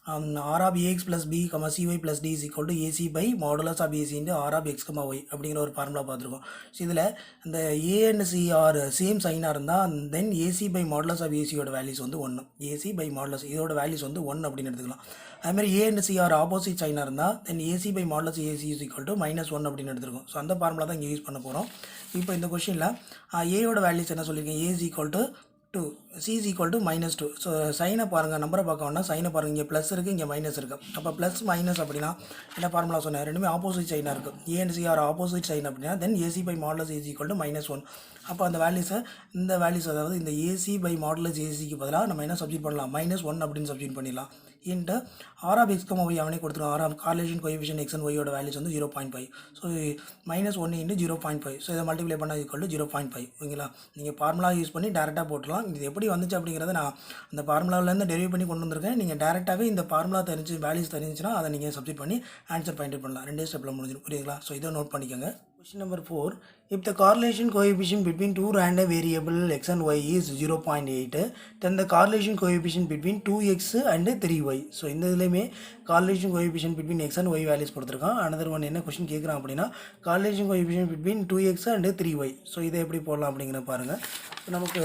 r of ax plus b, cy plus d is equal to ac by modulus of ac into r of x, y அப்படிங்கிற ஒரு ஃபார்முலா பார்த்துருக்கோம். ஸோ இதில் இந்த a and c are same சைனாக இருந்தால் then ac by modulus of ac யோட values வந்து 1, ac by modulus இதோட வேல்யூஸ் வந்து 1 அப்படின்னு எடுத்துக்கலாம். அதுமாதிரி a and c ஆர் ஆப்போசிட் சைனாக இருந்தால் then ac by modulus ac is equal to -1 அப்படின்னு எடுத்துருக்கோம். ஸோ அந்த ஃபார்முலா தான் இங்கே யூஸ் பண்ண போகிறோம். இப்போ இந்த கொஸ்டினில் ஏயோட வேல்யூஸ் என்ன சொல்லியிருக்கேன், a is equal to 2, c is equal to -2. So சைனை பாருங்கள், நம்பரை பார்க்கணும்னா சைனை பாருங்கள், இங்கே ப்ளஸ் இருக்குது, இங்கே மைனஸ் இருக்குது. அப்போ ப்ளஸ் மைனஸ் அப்படின்னா என்ன ஃபார்முலா சொன்னேன், ரெண்டுமே ஆப்போசிட் சைனாக இருக்குது. A and C are opposite sign அப்படின்னா then AC by modulus AC equal to -1. அப்போ அந்த வேல்யூஸை இந்த வேல்யூஸ், அதாவது இந்த ஏசி பை மாடுலஸ் ஏசிக்கு பதிலாக நம்ம என்ன சப்ஸ்டிட் பண்ணலாம், -1 அப்படின்னு சப்ஸ்டிட் பண்ணிடலாம். Into r of X, y அவனே கொடுத்துருவோம். R of correlation coefficient x and ஒய்யோட வேல்யூஸ் வந்து 0.5. So -1 into 0.5. ஸோ இதை மல்டிப்ளை பண்ணால் ஈக்குவல் டு 0.5. ஓகேங்களா? நீங்கள் ஃபார்முலா யூஸ் பண்ணி டேரெக்டாக போட்டுலாம். இது எப்படி வந்துச்சு அப்படிங்கிறத நான் அந்த ஃபார்முலாவிலேருந்து டெரிவ் பண்ணி கொண்டு வந்திருக்கேன். நீங்கள் டேரெக்டாகவே இந்த ஃபார்முலா தெரிஞ்சு வேல்யூஸ் தெரிஞ்சுன்னா அதை நீங்கள் சப்ஸ்டிட் பண்ணி ஆன்சர் பாயிண்ட் பண்ணலாம். 2 ஸ்டெப்பில் முடிஞ்சிடும், புரியுதுங்களா? ஸோ இதை நோட் பண்ணிக்கோங்க. Question number 4. If the correlation coefficient between two random variable x and y is 0.8, then the correlation coefficient between 2x and 3y. So இந்த இதுலேயுமே correlation coefficient between x and y values கொடுத்துருக்கான். another one என்ன question கேட்குறான் அப்படின்னா correlation coefficient between 2x and 3y. So இதை எப்படி போடலாம் அப்படிங்கிற பாருங்கள். நமக்கு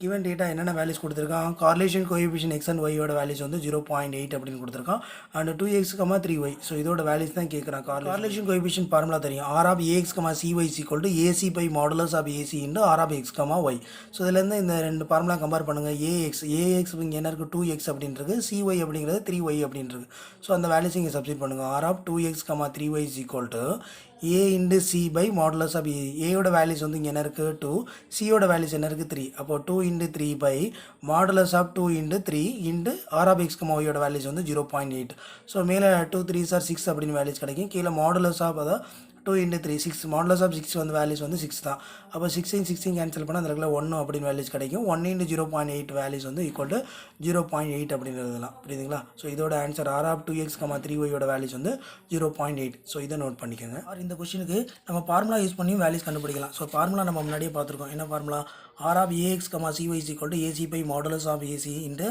கிவன் டேட்டா என்னென்ன வேல்யூஸ் கொடுத்துருக்கான், கார்லேஷன் கோஎஃபிஷியன்ட் எக்ஸ் அண்ட் ஒய்யோட வேல்யூஸ் வந்து 0.8 அப்படின்னு கொடுத்துருக்கான். And 2x, 3y. ஸோ இதோட வேல்யூஸ் தான் கேட்குறான். கார்லேஷன் கோஎஃபிஷியன்ட் ஃபார்முலா தெரியும், r of a x, c y equal to a c by modulus of a c into r of X, y. So இதுலேருந்து இந்த ரெண்டு ஃபார்முலா கம்பேர் பண்ணுங்கள். ஏஎக்ஸ் இங்கே என்ன இருக்குது, 2x அப்படின்றது, சிஒய் அப்படிங்கிறது 3y அப்படின்றது. ஸோ அந்த வேல்யூஸ் இங்கே சப்ஸ்டிட் பண்ணுங்கள். R of 2x, 3y equal to a into c by modulus of a. ஏயோட வேல்யூஸ் வந்து இங்கே என்ன இருக்குது 2, சியோட வேல்யூஸ் என்ன இருக்குது 3. அப்போ 2 into 3 by modulus of 2 into 3 into r of x, ஒய்யோட வேல்யூஸ் வந்து 0.8. ஸோ மேலே 2 3s are 6 அப்படின்னு வேல்யூஸ் கிடைக்கும். கீழே மாடுலஸ் ஆஃப் அதாவது 2 into 3 6 மாடுலஸ் ஆஃப் 6 வந்து வேல்யூஸ் வந்து 6 தான். அப்போ 16 கேன்சல் பண்ணால் அந்த இடத்துல 1 அப்படின்னு வேல்யூஸ் கிடைக்கும். 1 into 0.8 வேல்யூஸ் வந்து ஈக்குவல் டு 0.8 அப்படின்றதுலாம் புரியுதுங்களா? ஸோ இதோட answer r of 2x, 3y values வந்து 0.8. ஸோ இதை நோட் பண்ணிக்கோங்க. இந்த கொஸ்டினுக்கு நம்ம ஃபார்முலா யூஸ் பண்ணி வேல்யூஸ் கண்டுபிடிக்கலாம். ஸோ ஃபார்முலா நம்ம முன்னாடியே பார்த்துருக்கோம். என்ன formula? r of ax, cy is equal to ac by modulus of ac into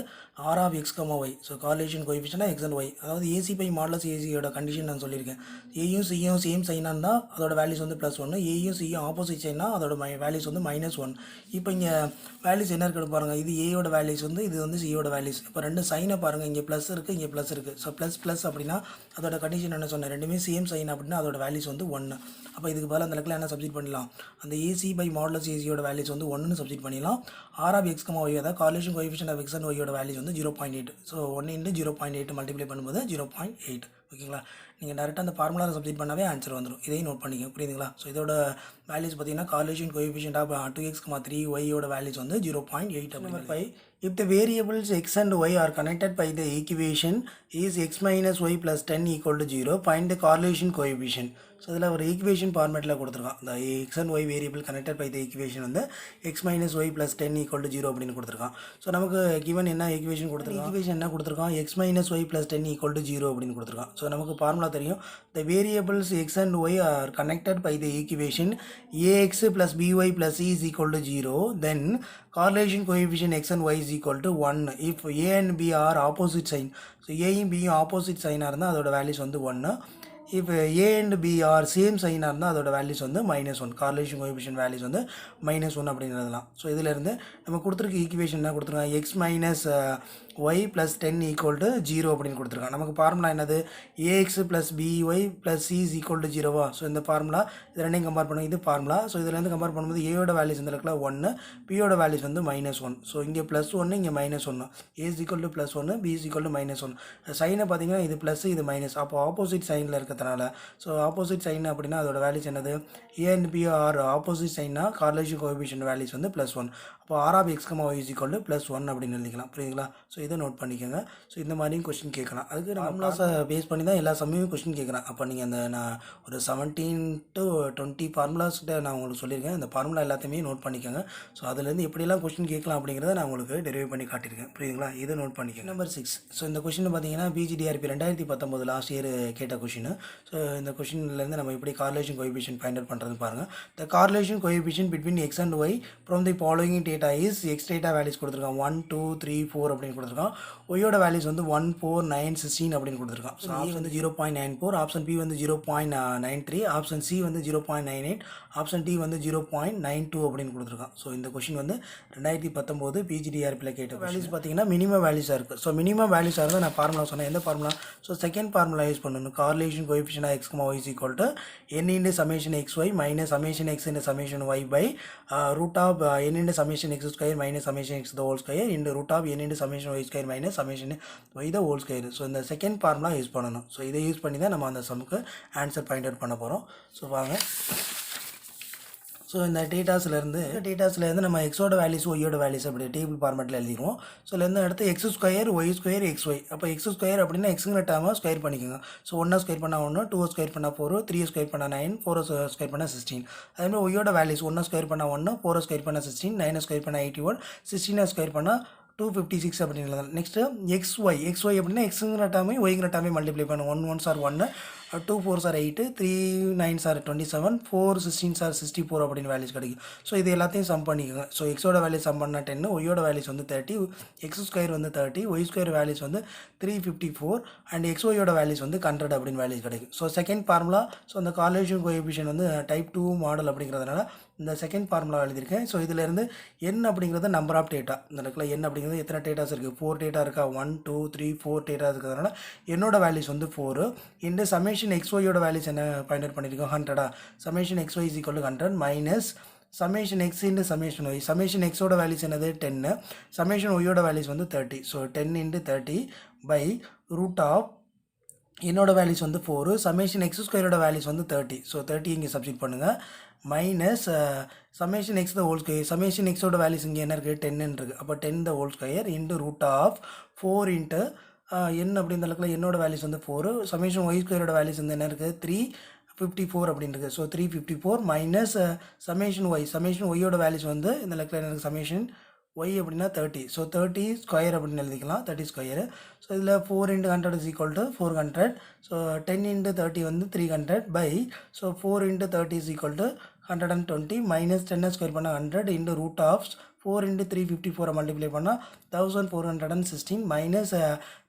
r of x, y. So correlation coefficient x and y. அதாவது ac by modulus ac யோட condition நான் சொல்லியிருக்கேன். ஏயும் சியும் same சைனாக இருந்தால் அதோட வேல்யூஸ் வந்து +1, ஏயும் சியும் ஆப்போசிட் சைனா அதோட வேல்யூஸ் வந்து -1. இப்போ இங்கே வேல்யூஸ் என்ன இருக்குன்னு பாருங்கள். இது ஏயோட வேல்யூஸ் வந்து இது வந்து சியோட வேல்யூஸ். இப்போ ரெண்டு சைனை பாருங்கள். இங்கே ப்ளஸ் இருக்குது, இங்கே ப்ளஸ் இருக்குது. ஸோ ப்ளஸ் அப்படின்னா அதோட கண்டிஷன் என்ன சொன்னேன்? ரெண்டுமே சேம் சைன் அப்படின்னா அதோட வேல்யூஸ் வந்து 1. அப்போ இதுக்கு பதிலாக அந்த இடத்துல என்ன சப்ஸ்டிட் பண்ணலாம்? அந்த ஏசி பை மாடுலஸ் ஏசியோட வேல்யூஸ் வந்து 1ன்னு சப்ஸ்டிட் பண்ணிடலாம். r of x, y அதாவது correlation coefficient of x and y யோட வேல்யூஸ் வந்து 0.8. ஸோ 1 into 0.8 மல்டிப்ளை பண்ணும்போது 0.8. ஓகேங்களா? நீங்கள் டேரெக்டாக அந்த ஃபார்முலாவில் சப்ஸ்டிட் பண்ணாவே ஆன்சர் வந்துடும். இதையும் நோட் பண்ணிக்க புரியுதுங்களா? ஸோ இதோட வேல்யூஸ் பார்த்தீங்கன்னா correlation coefficient of 2x, 3y யோட வேல்யூஸ் வந்து 0.8. Number 5, if the variables x and y are connected by the equation is x minus y plus 10 equal to 0, find the correlation coefficient. So இதில் ஒரு equation ஃபார்மேட்டில் கொடுத்துருக்கான். இந்த X and Y variable connected by the equation வந்து X minus Y plus 10 equal to 0 அப்படின்னு கொடுத்துருக்கான். So நமக்கு given என்ன ஈக்குவேஷன் கொடுத்துருக்கான்? ஈக்குவேஷன் என்ன கொடுத்துருக்கான்? X minus Y plus 10 equal to 0 அப்படின்னு கொடுத்துருக்கான். ஸோ நமக்கு ஃபார்முலா தெரியும். The variables x and y are connected by the equation a x plus BY plus C is equal to 0, then correlation coefficient x and y is equal to 1 if a and b are opposite sign. So ஏயும் பியும் opposite சைனாக இருந்தால் அதோட values வந்து 1. if a and b are same சைனாக இருந்தால் அதோட values வந்து -1. Correlation coefficient values வந்து -1 அப்படின்றதுலாம். ஸோ இதிலேருந்து நம்ம கொடுத்துருக்க ஈக்குவேஷன் என்ன கொடுத்துருக்காங்க? X minus Y plus 10 equal to 0 அப்படின்னு கொடுத்துருக்காங்க. நமக்கு ஃபார்முலா என்னது? A X plus BY plus C is equal to 0வா? ஸோ இந்த ஃபார்முலா இது ரெண்டையும் கம்பேர் பண்ணுவோம். இது ஃபார்முலா. ஸோ இதுலேருந்து கம்பேர் பண்ணும்போது ஏயோட வேல்யூஸ் இந்த இடத்துல 1, பியோட வேல்யூஸ் வந்து -1. ஸோ இங்கே +1, இங்கே -1. A is equal to +1, B is equal to -1. சைனை பார்த்தீங்கன்னா இது ப்ளஸ், இது மைனஸ். அப்போ ஆப்போசிட் சைனில் இருக்கிறதுனால, ஸோ ஆப்போசிட் சைன் அப்படின்னா அதோட வேல்யூஸ் என்னது? A and b are opposite சைனா கார்லேஷன் கோஎஃபிஷியன்ட் வேல்யூஸ் வந்து +1. அப்போ r of x, y is equal to +1 அப்படின்னு எழுதிக்கலாம். புரியுதுங்களா? ஸோ இதை நோட் பண்ணிக்கோங்க. ஸோ இந்த மாதிரியும் கொஸ்டின் கேட்கலாம். அதுக்கு ஃபார்முலாஸை பேஸ் பண்ணி தான் எல்லா சமயமும் கொஸ்டின் கேட்குறேன். அப்போ நீங்கள் அந்த நான் ஒரு 17 to 20 ஃபார்முலாஸ்கிட்ட நான் உங்களுக்கு சொல்லியிருக்கேன். அந்த ஃபார்முலா எல்லாத்தையுமே நோட் பண்ணிக்கோங்க. ஸோ அதுலேருந்து எப்படிலாம் கொஸ்டின் கேட்கலாம் அப்படிங்கிறத நான் உங்களுக்கு டெரிவ் பண்ணி காட்டியிருக்கேன். புரியுதுங்களா? இதை நோட் பண்ணிக்கோங்க. நம்பர் 6. ஸோ இந்த கொஸ்டின் பார்த்தீங்கன்னா பிஜிடிஆர்பி 2019 லாஸ்ட் இயர் கேட்ட கொஸ்டின். ஸோ இந்த கொஸ்டின்லேருந்து நம்ம எப்படி கார்லேஷன் கோஎஃபிஷியன்ட் ஃபைண்ட் அவுட் பண்ணுறதுன்னு பாருங்கள். The correlation coefficient between X and Y from the following data is X data values கொடுத்துருக்கான் 1, 2, 3, 4 அப்படின்னு கொடுத்துருக்கான். ஒய்யோட வேல்யூஸ் வந்து 1, 4, 9, 16 அப்படின்னு கொடுத்துருக்கான். ஸோ ஆப்ஷன் வந்து 0.94, ஆப்ஷன் பி வந்து 0.93, ஆப்ஷன் சி வந்து 0.98, ஆப்ஷன் டி வந்து 0.92 அப்படின்னு கொடுத்துருக்கான். ஸோ இந்த கொஸ்டின் வந்து 2019 பிஜிடிஆர்பியில் கேட்ட வேல்யூஸ் பார்த்தீங்கன்னா மினிமம் வேல்யூஸாக இருக்குது. ஸோ மினிமம் வேல்யூஸாக இருந்தால் நான் ஃபார்முலா சொன்னேன். எந்த formula? So second formula use பண்ணணும். Correlation coefficient of x, y is equal to n into summation xy minus summation x into summation y by root of n into summation x square minus summation x the whole square into root of n into summation y square minus summation y the whole square. So இந்த second formula use பண்ணணும். So இதை use பண்ணி தான் நம்ம அந்த சம்முக்கு answer find out பண்ண போகிறோம். So வாங்க. ஸோ இந்த டேட்டாஸ்லேருந்து நம்ம எக்ஸோட வேல்யூஸ் ஒய்யோட வேல்யூஸ் அப்படி டேபிள் ஃபார்மேட்டில் எழுதிடுவோம். ஸோ இதுலேருந்து அடுத்து x square y square x y. அப்போ எக்ஸ் ஸ்கொயர் அப்படின்னா எக்ஸுங்கிற டேர்மாக ஸ்கொயர் பண்ணிக்கோங்க. ஸோ 1 ஸ்கொயர் பண்ணால் 1, 2 ஸ்கொயர் பண்ணால் 4, 3 ஸ்கொயர் பண்ணால் 9, 4 ஸ்கொயர் பண்ணால் 16. அதேமாதிரி ஒய்யோட வேல்யூஸ் 1 ஸ்கொயர் பண்ணால் 1, 4 ஸ்கொயர் பண்ணால் 16, 9 ஸ்கொயர் பண்ணால் 81, 16 ஸ்கொயர் பண்ணால் 256 அப்படின்றது. நெக்ஸ்ட்டு எக்ஸ்ஒய் அப்படின்னா எக்ஸுங்கிற டேர்மே ஒய்ங்கிற டேர்மே மல்டிப்ளை பண்ணும். 1 1s are 1, 2 4s are 8, 3 9s are 27, 4 16s are 64 அப்படின்னு வேல்யூஸ் கிடைக்கும். ஸோ இது எல்லாத்தையும் சம் பண்ணிக்கோங்க. ஸோ எக்ஸோட வேல்யூஸ் சம் பண்ணால் 10, ஒய்யோட வேல்யூஸ் வந்து 30, எக்ஸ் ஸ்கொயர் வந்து 30, ஒய் ஸ்கொயர் வேல்யூஸ் வந்து 354 அண்ட் எக்ஸ் ஒய்யோட வேல்யூஸ் வந்து 100 அப்படின்னு வேல்யூஸ் கிடைக்கும். So second formula. ஸோ அந்த கார்லேஷன் கோஎஃபிஷியன்ட் வந்து டைப் 2 மாடல் அப்படிங்கிறதுனால இந்த செகண்ட் ஃபார்முலா எழுதியிருக்கேன். ஸோ இதிலேருந்து n அப்படிங்கிறது நம்பர் ஆஃப் டேட்டா. இந்த இடத்துல n அப்படிங்கிறது எத்தனை டேட்டாஸ் இருக்குது? 4 டேட்டா இருக்கா? 1 2 3 4 டேட்டா இருக்கிறதுனால என்னோட வேல்யூஸ் வந்து 4. இந்த சமேஷன் எக்ஸ்ஒயோட வேல்யூஸ் என்ன ஃபைண்ட் அவுட் பண்ணியிருக்கோம்? 100. Summation x y is equal to 100 minus summation x into summation y. Summation எக்ஸோட வேல்யூஸ் என்னது? 10. சமேஷன் ஒய்யோட வேல்யூஸ் வந்து 30. So 10 into 30 by root of என்னோட வேல்யூஸ் வந்து 4, சமேஷன் எக்ஸ் ஸ்கொயரோட வேல்யூஸ் வந்து 30. ஸோ 30 இங்கே சப்ஸ்டிட் பண்ணுங்கள். Minus summation x the whole square. Summation எக்ஸோட வேல்யூஸ் இங்கே என்ன இருக்குது? 10 இருக்குது. அப்போ 10 the whole square into root of 4 into n அப்படின்ற இடத்துல என்னோட வேல்யூஸ் வந்து 4, சமேஷன் ஒய் ஸ்கொயரோட வேல்யூஸ் வந்து என்ன இருக்குது? 3 54 அப்படின்னு இருக்குது. ஸோ 354 மைனஸ் சமேஷன் ஒய்யோட வேல்யூஸ் வந்து இந்த லெக்கில் எனக்கு சமேஷன் ஒய் அப்படின்னா 30. ஸோ 30 ஸ்கொயர் அப்படின்னு எழுதிக்கலாம், 30 ஸ்கொயரு. ஸோ இதில் 4 × 100 இஸ் ஈக்குவல் டு 400. ஸோ 10 × 30 வந்து 300 by, so 4 × 30 is equal to 120 minus 10 square பண்ணால் 100 இன்ட்டு ரூட் ஆஃப் 4 × 354 மல்டிப்ளை பண்ணால் 1416 மைனஸ்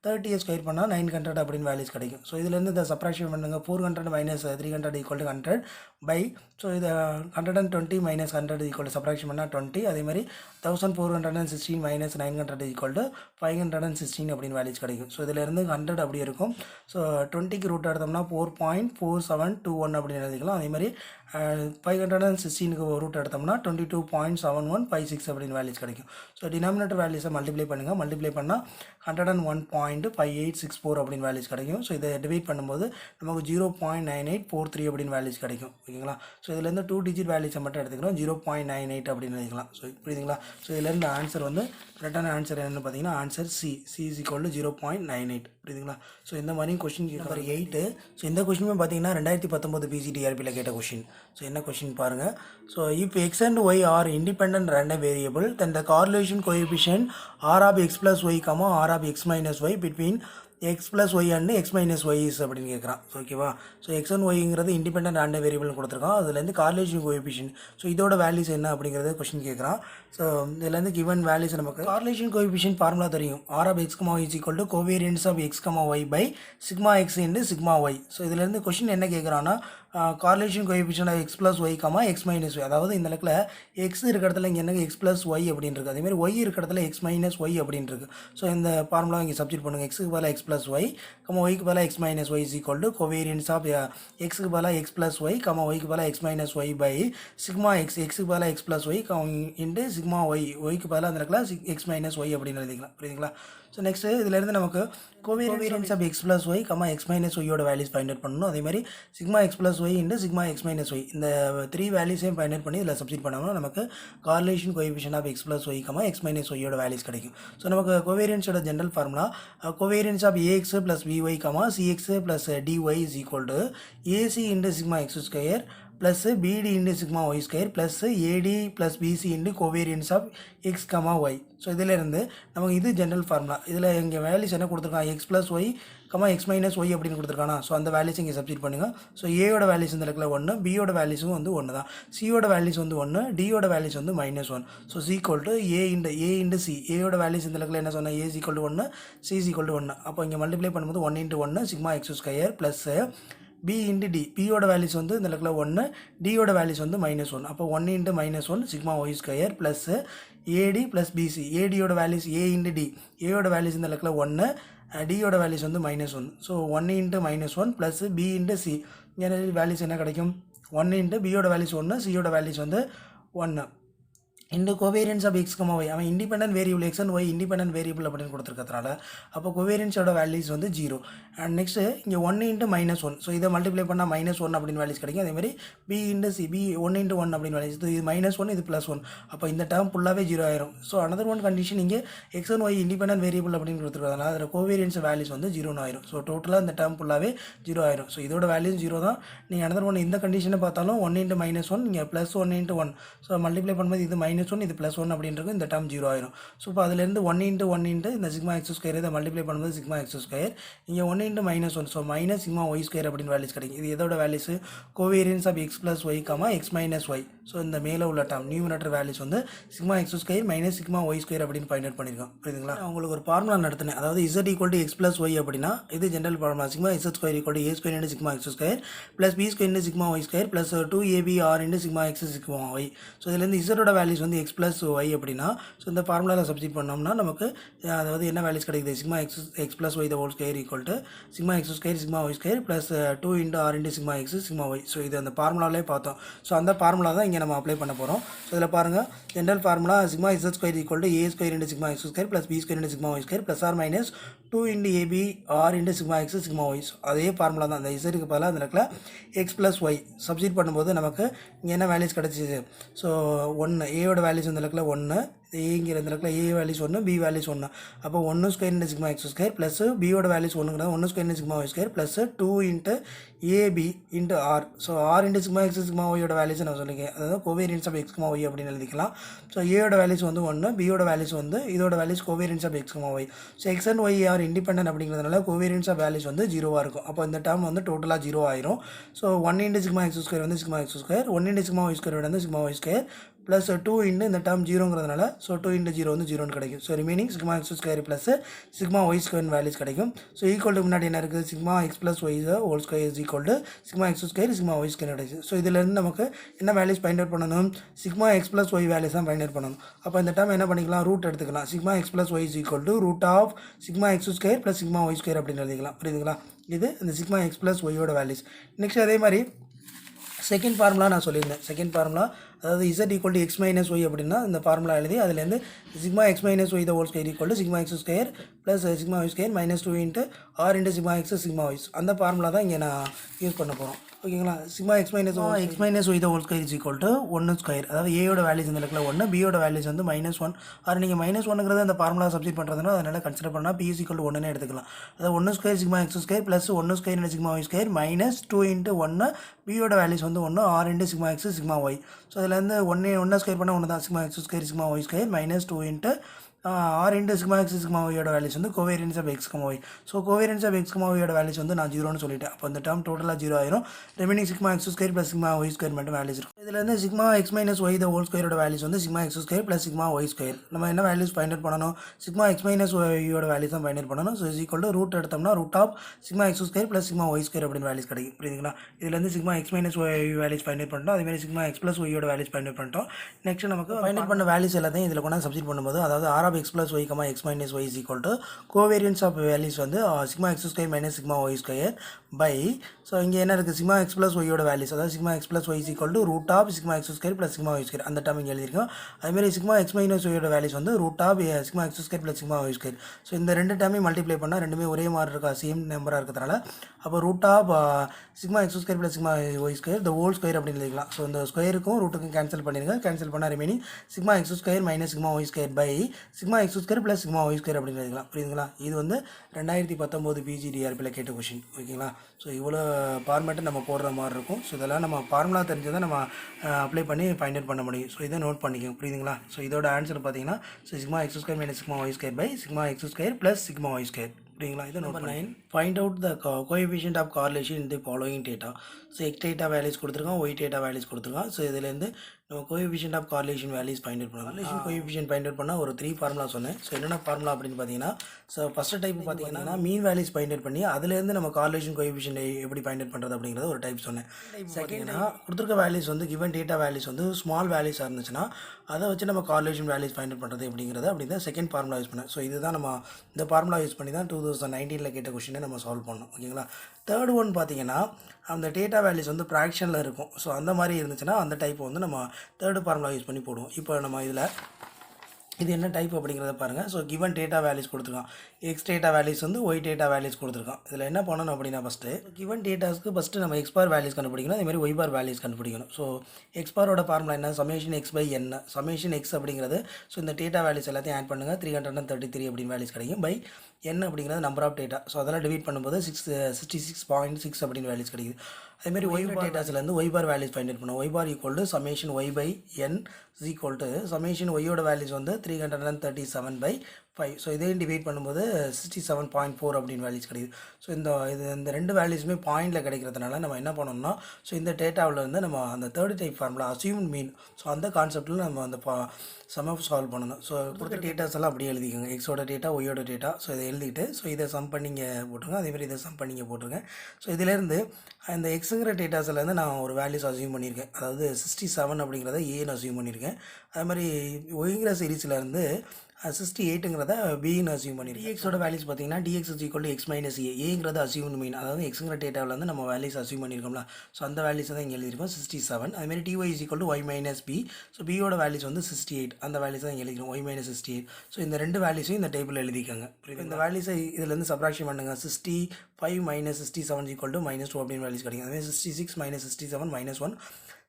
30 ஸ்கொயர் பண்ணால் 900 அப்படின்னு வேல்யூஸ் கிடைக்கும். ஸோ இதுலேருந்து இந்த சப்ராக்ஷன் பண்ணுங்கள். 400 minus 300 equal to 100 by, so இது 120 மைனஸ் 100 ஈக்குவல் டு சப்ராக்ஷன் பண்ணால் 20. அதேமாதிரி 1416 மைனஸ் 900 ஈக்குவல் டு 516 அப்படின்னு வேல்யூஸ் கிடைக்கும். ஸோ இதிலேருந்து 100 அப்படி இருக்கும். ஸோ 20க்கு ரூட் எடுத்தோம்னா 4.4721 அப்படின்னு எழுதிக்கலாம். அதேமாதிரி 516க்கு ரூட் எடுத்தோம்னா 22.7156 அப்படின்னு வேல்யூஸ் கிடைக்கும். ஸோ டினாமினேட்டர் வேல்யூஸை மல்டிப்ளை பண்ணுங்கள். மல்டிப்ளை பண்ணால் 101.5864 அப்படின்னு வேல்யூஸ் கிடைக்கும். ஸோ இதை டிவைட் பண்ணும்போது நமக்கு 0.9843 அப்படின்னு வேல்யூஸ் கிடைக்கும். ஓகேங்களா? ஸோ இதுலேருந்து 2 டிஜிட் வேல்யூஸை மட்டும் எடுத்துக்கிறோம், 0.98 அப்படின்னு எழுதிக்கலாம். ஸோ புரியுதுங்களா? ஸோ இதுலேருந்து ஆன்சர் வந்து கரெக்டான ஆன்சர் என்னென்னு பார்த்தீங்கன்னா answer C is equal to 0.98. புரியுதுங்களா? ஸோ இந்த மாதிரி கொஷின் நம்பர் 8. ஸோ இந்த கொஷினுமே பார்த்தீங்கன்னா 2019 PGDRBயில் கேட்ட கொஷின். ஸோ என்ன கொஷின் பாருங்கள். So if x and y are independent random variable, then the correlation coefficient r of x plus y, r of x minus y between x plus y and x minus y is அப்படின்னு கேட்குறான். So ஓகேவா? So x and yங்கிறது independent random வேரியபிள்னு கொடுத்துருக்கான். அதுலேருந்து correlation coefficient, so இதோட values என்ன அப்படிங்கிறது கொஸ்டின் கேட்குறான். ஸோ இதுலேருந்து கிவன் வேல்யூஸ் நமக்கு கார்லேஷன் கோஎஃபிஷியன்ட் ஃபார்முலா தெரியும். r of x, y is equal to covariance of x, y by sigma x into sigma y. So இதுலேருந்து கொஸ்டின் என்ன கேட்குறான்னா correlation coefficient of X plus y, x minus y. அதாவது இந்த இடத்துல X இருக்க இடத்துல இங்கே என்ன எக்ஸ் ப்ளஸ் ஒய் அப்படின்னு இருக்குது. அதேமாதிரி ஒய் இருக்க இடத்துல எக்ஸ் மைனஸ் ஒய் அப்படின்னு இருக்குது. ஸோ இந்த ஃபார்முலா இங்கே சப்ஸ்டிட் பண்ணுங்கள். எக்ஸுக்கு பதிலாக எக்ஸ் ப்ளஸ் ஒய், ஒய்க்கு பதிலாக x minus y is equal to covariance of எக்ஸுக்கு பதிலாக எக்ஸ் ப்ளஸ் ஒய், ஒய்க்கு பதிலாக x minus y by sigma x, எக்ஸுக்கு பதிலாக x plus y into sigma y, ஒய்க்கு பதிலாக அந்த இடத்துல எக்ஸ் மைனஸ் ஒய் அப்படின்னு எழுதிக்கலாம். புரியுதுங்களா? ஸோ நெக்ஸ்ட்டு இதிலேருந்து நமக்கு covariance of X plus y, x minus ஒய்யோட வேல்யூஸ் ஃபைண்ட் அவுட் பண்ணணும். அதேமாதிரி sigma X plus y into sigma X minus y, இந்த 3 வேல்யூஸையும் ஃபைண்ட் அவுட் பண்ணி இதில் சப்ஸ்டிட் பண்ணோம்னா நமக்கு correlation coefficient of X plus y, x minus ஒய்யோட வேல்யூஸ் கிடைக்கும். ஸோ நமக்கு கோவேரியன்ஸோட general formula covariance of a x plus b y, c x plus d y is equal to a c into sigma X square plus b d into sigma Y square plus a d plus b c into covariance of X, y. So இதிலேருந்து நமக்கு இது general formula. இதில் இங்கே values என்ன கொடுத்துருக்கான், x plus y, x minus y அப்படின்னு கொடுத்துருக்கானா. So அந்த வேல்யூஸ் இங்கே சப்ஸ்டிட் பண்ணுங்கள். ஸோ ஏயோட வேல்யூஸ் இந்த இடத்துல 1, பியோட வேல்யூஸும் வந்து 1 தான், சியோட வேல்யூஸ் வந்து 1, டியோட வேல்யூஸ் வந்து -1. So c equal to a into c. ஏயோட வேல்யூஸ் இந்த இடத்துல என்ன சொன்னால் a equal to 1, c equal to 1. அப்போ இங்கே மல்டிப்ளை பண்ணும்போது 1 × 1 sigma X square plus b into d. பியோட வேல்யூஸ் வந்து இந்த இடத்துல 1, டியோட வேல்யூஸ் வந்து -1. அப்போ 1 × -1 sigma Y square plus a d plus b c. ஏடியோட வேல்யூஸ் ஏ இன்ட்டு டி, ஏயோட வேல்யூஸ் இந்த இடத்துல 1, டியோட வேல்யூஸ் வந்து -1. So 1 × -1 plus b into c. இங்கே வேல்யூஸ் என்ன கிடைக்கும், 1 இன்ட்டு பியோட வேல்யூஸ் 1, சியோட வேல்யூஸ் வந்து 1 into covariance of X, y. அவன் independent variable X and y independent variable அப்படின்னு கொடுத்துருக்கிறதுனால அப்போ கோவேரியன்ஸோட வேல்யூஸ் வந்து 0. அண்ட் நெக்ஸ்ட்டு இங்கே 1 × -1. ஸோ இதை மல்டிப்ளை பண்ணால் -1 அப்படின்னு வேல்யூஸ் கிடைக்கும். அதேமாதிரி பி இன்ட்டு சி, பி 1 × 1 அப்படின்னு வேல்யூஸ், இது -1, இது +1. அப்போ இந்த டேர்ம் ஃபுல்லாகவே 0 ஆயிரும். ஸோ அனதர் ஒன் கண்டிஷன் இங்கே x and y independent variable அப்படின்னு கொடுத்துருக்கிறதுனால அதில் கோவேரியன்ஸ் வேல்யூஸ் வந்து 0 ஆயிரும். ஸோ டோட்டலாக இந்த டேர்ம் ஃபுல்லாகவே 0 ஆயிரும். ஸோ இதோட வேல்யூஸ் 0 தான். நீங்கள் அனதர் ஒன் இந்த கண்டிஷனை பார்த்தாலும் 1 × -1, இங்கே +1 × 1. ஸோ மல்டிப்ளை பண்ணும்போது இது -1, இது +1 அப்படின்றது இந்த டேர்ம் 0 ஆயிரும். ஸோ இப்போ அதுலேருந்து 1 × 1 இன்ட்டு இந்த சிக்மா எக்ஸ் ஸ்கொயர், இதை மல்டிப்ளை பண்ணும்போது சிக்மா எக்ஸ் ஸ்கொயர், இங்கே 1 × -1, so minus sigma Y square அப்படின்னு வேல்யூஸ் கிடைக்கும். இது எதோட values, covariance of X plus y, x minus y. So இந்த மேலே உள்ள டேர்ம் நியூமரேட்டர் வேல்யூஸ் வந்து sigma X square minus sigma Y square அப்படின்னு ஃபைண்ட் அவுட் பண்ணியிருக்கோம். புரியுதுங்களா? உங்களுக்கு ஒரு ஃபார்முலா நடத்தினேன். அதாவது z equal to X plus y அப்படின்னா இது general formula. Sigma X square equal to A square into sigma X square plus B square into sigma Y square plus 2abr into sigma X sigma Y. So இதுலேருந்து இசட்டோட values வந்து x plus y அப்படின்னா so இந்த ஃபார்முலாவில் substitute பண்ணோம்னா நமக்கு அதாவது என்ன வேல்யூஸ் கிடைக்குது, sigma X plus Y the whole square equal to sigma X square sigma Y square plus 2 × r into sigma X sigma Y. So இது அந்த ஃபார்முலாவிலே பார்த்தோம். ஸோ அந்த ஃபார்முலா தான் இங்கே நம்ம அப்ளை பண்ண போகிறோம். ஸோ இதில் பாருங்கள், general formula sigma X square equal to A square into sigma X square plus B square into sigma Y square plus r minus 2 × ab r into sigma X sigma y. அதே formula தான். அந்த இசருக்கு பதிலாக அந்த இடத்துல X plus Y substitute பண்ணும்போது நமக்கு இங்கே என்ன வேல்யூஸ் கிடச்சிது, ஸோ 1, ஏயோட வேல்யூஸ் இந்த இடத்துல 1, ஏங்கிற இந்த இடத்துல ஏ வேல்யூஸ் ஒன்று பி வேல்யூஸ் ஒன்று அப்போ 1 square into sigma X square plus பியோட வேல்யூஸ் ஒன்றுங்கிறது 1 square into sigma Y square plus 2 into a b into r so r into sigma X sigma ஒய்யோட வேல்யூஸ் நான் சொல்லியிருக்கேன் அதாவது கோவேரியன்ஸ் ஆஃப் எக்ஸ்மா ஒய் அப்படின்னு எழுதிக்கலாம் ஸோ ஏயோட வேல்யூஸ் வந்து 1 பியோட வேல்யூஸ் வந்து இதோட வேல்யூஸ் கோவேரியன்ஸ் ஆஃப் எக்ஸ்மா y so x and y are independent அப்படிங்கிறதுனால கோவேரியன்ஸ் ஆஃப் வேல்யூஸ் வந்து 0 இருக்கும் அப்போ இந்த டேர்ம் வந்து டோட்டலாக 0 ஆயிரும் so 1 into sigma X square வந்து sigma X square 1 into sigma Y square வந்து sigma Y square plus 2 into இந்த டேர்ம் 0ங்கிறதுனால ஸோ 2 இன்ட்டு 0 வந்து 0ன்னு கிடைக்கும் so remaining sigma X square plus sigma Y square values கிடைக்கும் ஸோ ஈக்குவல் டு முன்னாடி என்ன இருக்குது sigma X plus y whole square is equal to sigma X square sigma Y square கிடைக்கும் so இதிலேருந்து நமக்கு என்ன வேல்யூஸ் ஃபைண்ட் அவுட் பண்ணணும் sigma X plus y values தான் ஃபைண்ட் அவுட் பண்ணணும் அப்போ இந்த டேர்ம் என்ன பண்ணிக்கலாம் ரூட் எடுத்துக்கலாம் sigma X plus Y is equal to root of sigma X square plus sigma Y square அப்படின்னு எழுதிக்கலாம் புரியுதுங்களா இது இந்த சிக்மா எக்ஸ் ப்ளஸ் ஒய்யோட வேல்யூஸ் நெக்ஸ்ட் அதே மாதிரி செகண்ட் ஃபார்முலா நான் சொல்லியிருந்தேன் செகண்ட் ஃபார்முலா அதாவது z equal to X minus y அப்படின்னா இந்த ஃபார்முலா எழுதி அதுலேருந்து sigma X minus Y the whole square equal to sigma X square plus sigma Y square minus 2 into r into sigma X sigma ys அந்த formula தான் இங்கே நான் use பண்ண போகிறோம் ஓகேங்களா sigma X minus Y the whole square is equal to 1 square அதாவது ஏயோட values இந்த இடத்துல 1 பியோட வேல்யூஸ் வந்து -1 அது நீங்கள் -1ங்கிறது அந்த ஃபார்முலா சப்ஸ்டிட் பண்ணுறதுனா அதனால் கன்சிடர் பண்ணால் பி இஸ் ஈக்குவல் டு 1 எடுத்துக்கலாம் அதாவது 1 square sigma X square plus 1 square into sigma Y square minus 2 into 1 பியோட வேல்யூஸ் வந்து 1 r into sigma X sigma Y so இதுலேருந்து 1 ஸ்கொயர் பண்ணால் 1 தான் sigma X square sigma Y square minus 2 into r into sigma X sigma ஒய்யோட values வந்து covariance of X y so covariance of x ஒய்யோட values வந்து நான் 0ன்னு சொல்லிட்டேன் அப்போ இந்த டேர்ம் டோட்டலாக 0 ஆயிரும் remaining sigma X square plus sigma Y square மட்டும் வேல்யூஸ் இருக்கும் இதில் வந்து sigma X minus Y the whole ஸ்கொயரோட வேல்யூஸ் வந்து sigma X square plus sigma Y square நம்ம என்ன வேல்யூஸ் ஃபைண்ட் அவுட் பண்ணணும் சிக்மா எக்ஸ் மைனஸ் ஒய்யோட வேல்யூஸ் தான் ஃபைண்ட் அவுட் பண்ணணும் so is equal to root எடுத்தோம்னா root of sigma X square plus sigma Y square அப்படின்னு values கிடைக்கும் புரியுதுங்களா இதுலேருந்து sigma X minus y values find out பண்ணிட்டோம் அதேமாதிரி சிக்மா எக்ஸ் ப்ளஸ் ஒய்யோட வேல்யூஸ் ஃபைண்ட் அவுட் பண்ணிட்டோம் நெக்ஸ்ட் நமக்கு ஃபைண்ட் அவுட் பண்ண வேல்யூஸ் எல்லாத்தையும் இதில் கொண்டு சப்ஸ்டிட் பண்ணும்போது அதாவது r of X plus y comma x minus y is equal to covariance of values வந்து sigma x square minus sigma y square by so இங்கே என்ன இருக்குது சிக்மா எக்ஸ் ப்ளஸ் ஒய்யோட வேல்யூஸ் அதாவது sigma X plus y equal to root of sigma X square plus sigma Y square அந்த term இங்கே எழுதியிருக்கோம் அதேமாதிரி சிக்மா எக்ஸ் மைனஸ் ஒய்யோட வேல்யூஸ் வந்து root of sigma X square plus sigma Y square so இந்த ரெண்டு டேர்மையும் multiply பண்ணால் ரெண்டுமே ஒரே மாதிரி இருக்கா சேம் நம்பராக இருக்கிறதுனால அப்போ root of sigma X square plus sigma Y square the whole square அப்படின்னு எழுதிக்கலாம் ஸோ இந்த ஸ்கொயருக்கும் ரூட்டுக்கும் கேன்சல் பண்ணிடுங்க கேன்சல் பண்ணால் remaining sigma X square minus sigma Y square by sigma X square plus sigma Y square அப்படின்னு எழுதிக்கலாம் புரியுதுங்களா இது வந்து 2019 பிஜிடிஆர்பியில் கேட்ட கொஷின் ஓகேங்களா ஸோ இவ்வளோ ஃபார்மேட்டை நம்ம போடுற மாதிரி இருக்கும் ஸோ இதெல்லாம் நம்ம ஃபார்முலா தெரிஞ்சதை நம்ம அப்ளை பண்ணி ஃபைண்ட் அவுட் பண்ண முடியும் ஸோ இதை நோட் பண்ணிக்கோங்க புரியுதுங்களா ஸோ இதோட ஆன்சர் பார்த்தீங்கன்னா so sigma X square minus sigma Y square by sigma X square plus sigma Y square புரியுங்களா இது number 9 find out the coefficient of correlation in the following data so x data values கொடுத்துருக்கோம் y data values கொடுத்துருக்கோம் so இதுலேருந்து நம்ம coefficient of correlation values find out பண்ணலாம் correlation coefficient find out பண்ணால் ஒரு 3 formula சொன்னேன் ஸோ என்னென்ன formula அப்படின்னு பார்த்தீங்கன்னா ஸோ ஃபஸ்ட் டைப் பார்த்தீங்கன்னா மீன் வேல்யூஸ் ஃபைண்ட் அவுட் பண்ணி அதுலேருந்து நம்ம கார்லேஷன் கோஎஃபிஷியன்ட் எப்படி ஃபைண்ட் அவுட் பண்ணுறது அப்படிங்கிறது ஒரு டைப் சொன்னேன் செகண்ட்னா கொடுத்துருக்க வேல்யூஸ் வந்து கிவன் டேட்டா வேல்யூஸ் வந்து ஸ்மால் வேல்யூஸாக இருந்துச்சுன்னா அதை வச்சு நம்ம கார்லேஷன் வேல்யூஸ் ஃபைண்ட் அவுட் பண்ணுறது அப்படிங்கிறது அப்படி தான் செகண்ட் ஃபார்முலா யூஸ் பண்ணேன் ஸோ இதுதான் நம்ம இந்த ஃபார்முலா யூஸ் பண்ணி தான் 2019 கேட்ட கொஸ்டினை நம்ம சால்வ் பண்ணோம் ஓகேங்களா தேர்ட் ஒன் பார்த்தீங்கன்னா அந்த டேட்டா வேல்யூஸ் வந்து ப்ராக்ஷனில் இருக்கும் ஸோ அந்த மாதிரி இருந்துச்சுன்னா அந்த டைப் வந்து நம்ம தேர்டு ஃபார்முலா யூஸ் பண்ணி போடுவோம் இப்போ நம்ம இதில் இது என்ன டைப் அப்படிங்கிறத பாருங்கள் ஸோ கிவன் டேட்டா வேல்யூஸ் கொடுத்துருக்கான் எக்ஸ் டேட்டா வேல்யூஸ் வந்து ஒய் டேட்டா வேல்யூஸ் கொடுத்துருக்கான் இதில் என்ன பண்ணணும் அப்படின்னா ஃபஸ்ட்டு கிவன் டேட்டாஸ்க்கு ஃபஸ்ட்டு நம்ம எக்ஸ் பார் வேல்யூஸ் கண்டுபிடிக்கணும் அதேமாதிரி ஒய் பார் வேல்யூஸ் கண்டுபிடிக்கணும் ஸோ எக்ஸ் பாரோட ஃபார்முலா என்ன சமேஷன் எக்ஸ் பை என்ன சமேஷன் எக்ஸ் அப்படிங்கிறது ஸோ இந்த டேட்டா வேல்யூஸ் எல்லாத்தையும் ஆட் பண்ணுங்கள் 333 அப்படின்னு வேல்யூஸ் கிடைக்கும் பை என்ன அப்படிங்கிறது நம்பர் ஆஃப் டேட்டா ஸோ அதெல்லாம் டிவைட் பண்ணும்போது 66.6 அப்படின்னு வேல்யூஸ் கிடைக்குது அதேமாதிரி ஒய் பார் டேட்டாஸ்லேருந்து y bar values find out பண்ணுவோம் y bar equal to summation y by n is equal to summation ஒய்யோட வேல்யூஸ் வந்து 337/5 ஸோ இதையும் டிவைட் பண்ணும்போது 67.4 அப்படின்னு வேல்யூஸ் கிடைக்குது ஸோ இந்த ரெண்டு வேல்யூஸுமே பாயிண்டில் கிடைக்கிறதுனால நம்ம என்ன பண்ணோம்னா ஸோ இந்த டேட்டாவில் வந்து நம்ம அந்த தேர்ட் டைப் ஃபார்முலா அசியூம் மீன் ஸோ அந்த கான்செப்ட்டில் நம்ம அந்த சம் ஆஃப் சால்வ் பண்ணணும் ஸோ கொடுத்த டேட்டாஸ் எல்லாம் அப்படியே எழுதிக்கோங்க எக்ஸோட டேட்டா ஒய்யோட டேட்டா ஸோ இதை எழுதிட்டு ஸோ இதை சம் பண்ணிங்க போட்டுருங்க அதேமாதிரி இதை சம் பண்ணிங்க போட்டுருங்க ஸோ இதிலேருந்து அந்த எக்ஸுங்கிற டேட்டாஸ்லேருந்து நான் ஒரு வேல்யூஸ் அசியூம் பண்ணியிருக்கேன் அதாவது 67 அப்படிங்கிறத ஏன்னு அசியூம் பண்ணியிருக்கேன் அது மாதிரி ஒய்ங்கிற சீரீஸ்லேருந்து 68ங்கிறத பின்னு அசியூம் பண்ணியிருக்கேன் டிஎக்ஸோட வேல்யூஸ் பார்த்தீங்கன்னா d x is equal to X minus ஏங்கிறது அசியூம் மீன் அதாவது எக்ஸுங்கிற டேட்டாவில் வந்து நம்ம வேல்யூஸ் அசியூம் பண்ணியிருக்கோம்ல ஸோ அந்த வேல்யூஸ் தான் இங்கே எழுதியிருக்கோம் 67 அதுமாதிரி d y is equal to y minus b so பியோட வேல்யூஸ் வந்து 68 அந்த வேல்யூஸ் தான் இங்கே எழுதிக்கிறோம் ஒய் மைனஸ் 68 ஸோ இந்த ரெண்டு வேல்யூஸையும் இந்த டேபிள் எழுதிக்கோங்க இந்த வேல்யூஸை இதுலேருந்து சப்ராக்ஷன் பண்ணுங்கள் 65 மைனஸ் 67 ஈக்குவல் டு -2 அப்படின்னு வேல்யூஸ் கிடைக்கும் அதுமாதிரி 66 மைனஸ் 67 -1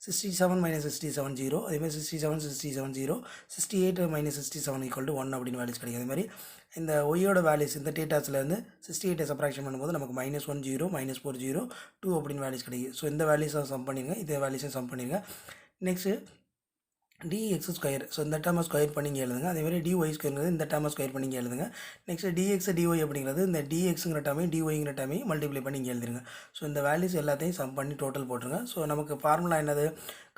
67 மைனஸ் 67 0, அதேமாதிரி 67 67 0, 68 மைனஸ் 67 ஈக்குவல் டு 1 அப்படின்னு வேல்யூஸ் கிடைக்கும். அதேமாதிரி இந்த ஒய்யோட வேல்யூஸ் இந்த டேட்டாஸ்லேருந்து 68 சப்ராக்ஷன் பண்ணும்போது நமக்கு -1 0, -4 0, 2 அப்படின்னு வேல்யூஸ் கிடைக்கும். ஸோ இந்த வேல்யூஸை சம் பண்ணிடுங்க, இதே வேல்யூஸை சம் பண்ணிடுங்க. நெக்ஸ்ட்டு dx ஸ்கொயர், ஸோ இந்த டேர்மை ஸ்கொயர் பண்ணி இங்கே எழுதுங்க. அதேமாதிரி dy ஸ்கொயருங்கிறது இந்த டேர்மை ஸ்கொயர் பண்ணி இங்கே எழுதுங்க. நெக்ஸ்ட் dx dy அப்படிங்கிறது இந்த dxங்கிற டேர்மையும் dyங்கிற டேர்மையும் மல்டிப்ளை பண்ணி இங்கே எழுதுங்க. ஸோ இந்த வேல்யூஸ் எல்லாத்தையும் சம் பண்ணி டோட்டல் போட்டுருங்க. ஸோ நமக்கு ஃபார்முலா என்னது,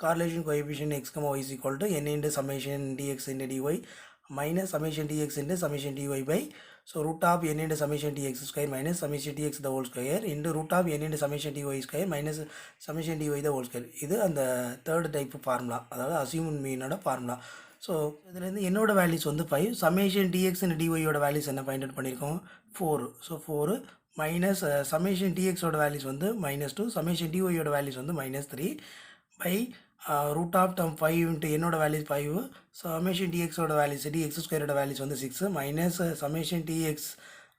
correlation coefficient x, y is equal to n into summation dx into dy minus summation dx into summation dy by so root of n into summation dx square minus summation dx the whole square into root of n into summation dy square minus summation dy the whole square. இது அந்த third type formula, அதாவது assumed மீனோட formula. So இதுலேருந்து என்னோட values வந்து 5, summation d x and டிஒயோட values என்ன find out பண்ணியிருக்கோம் 4. ஸோ 4 மைனஸ் சமேஷன் டிஎக்ஸோட வேல்யூஸ் வந்து -2, சமேஷன் டிஒயோட வேல்யூஸ் வந்து -3 by root of term 5 into என்னோட வேல்யூஸ் 5, சமேஷன் டிஎக்ஸோட வேல்யூஸ் dx ஸ்கொயரோட வேல்யூஸ் வந்து 6 minus summation d x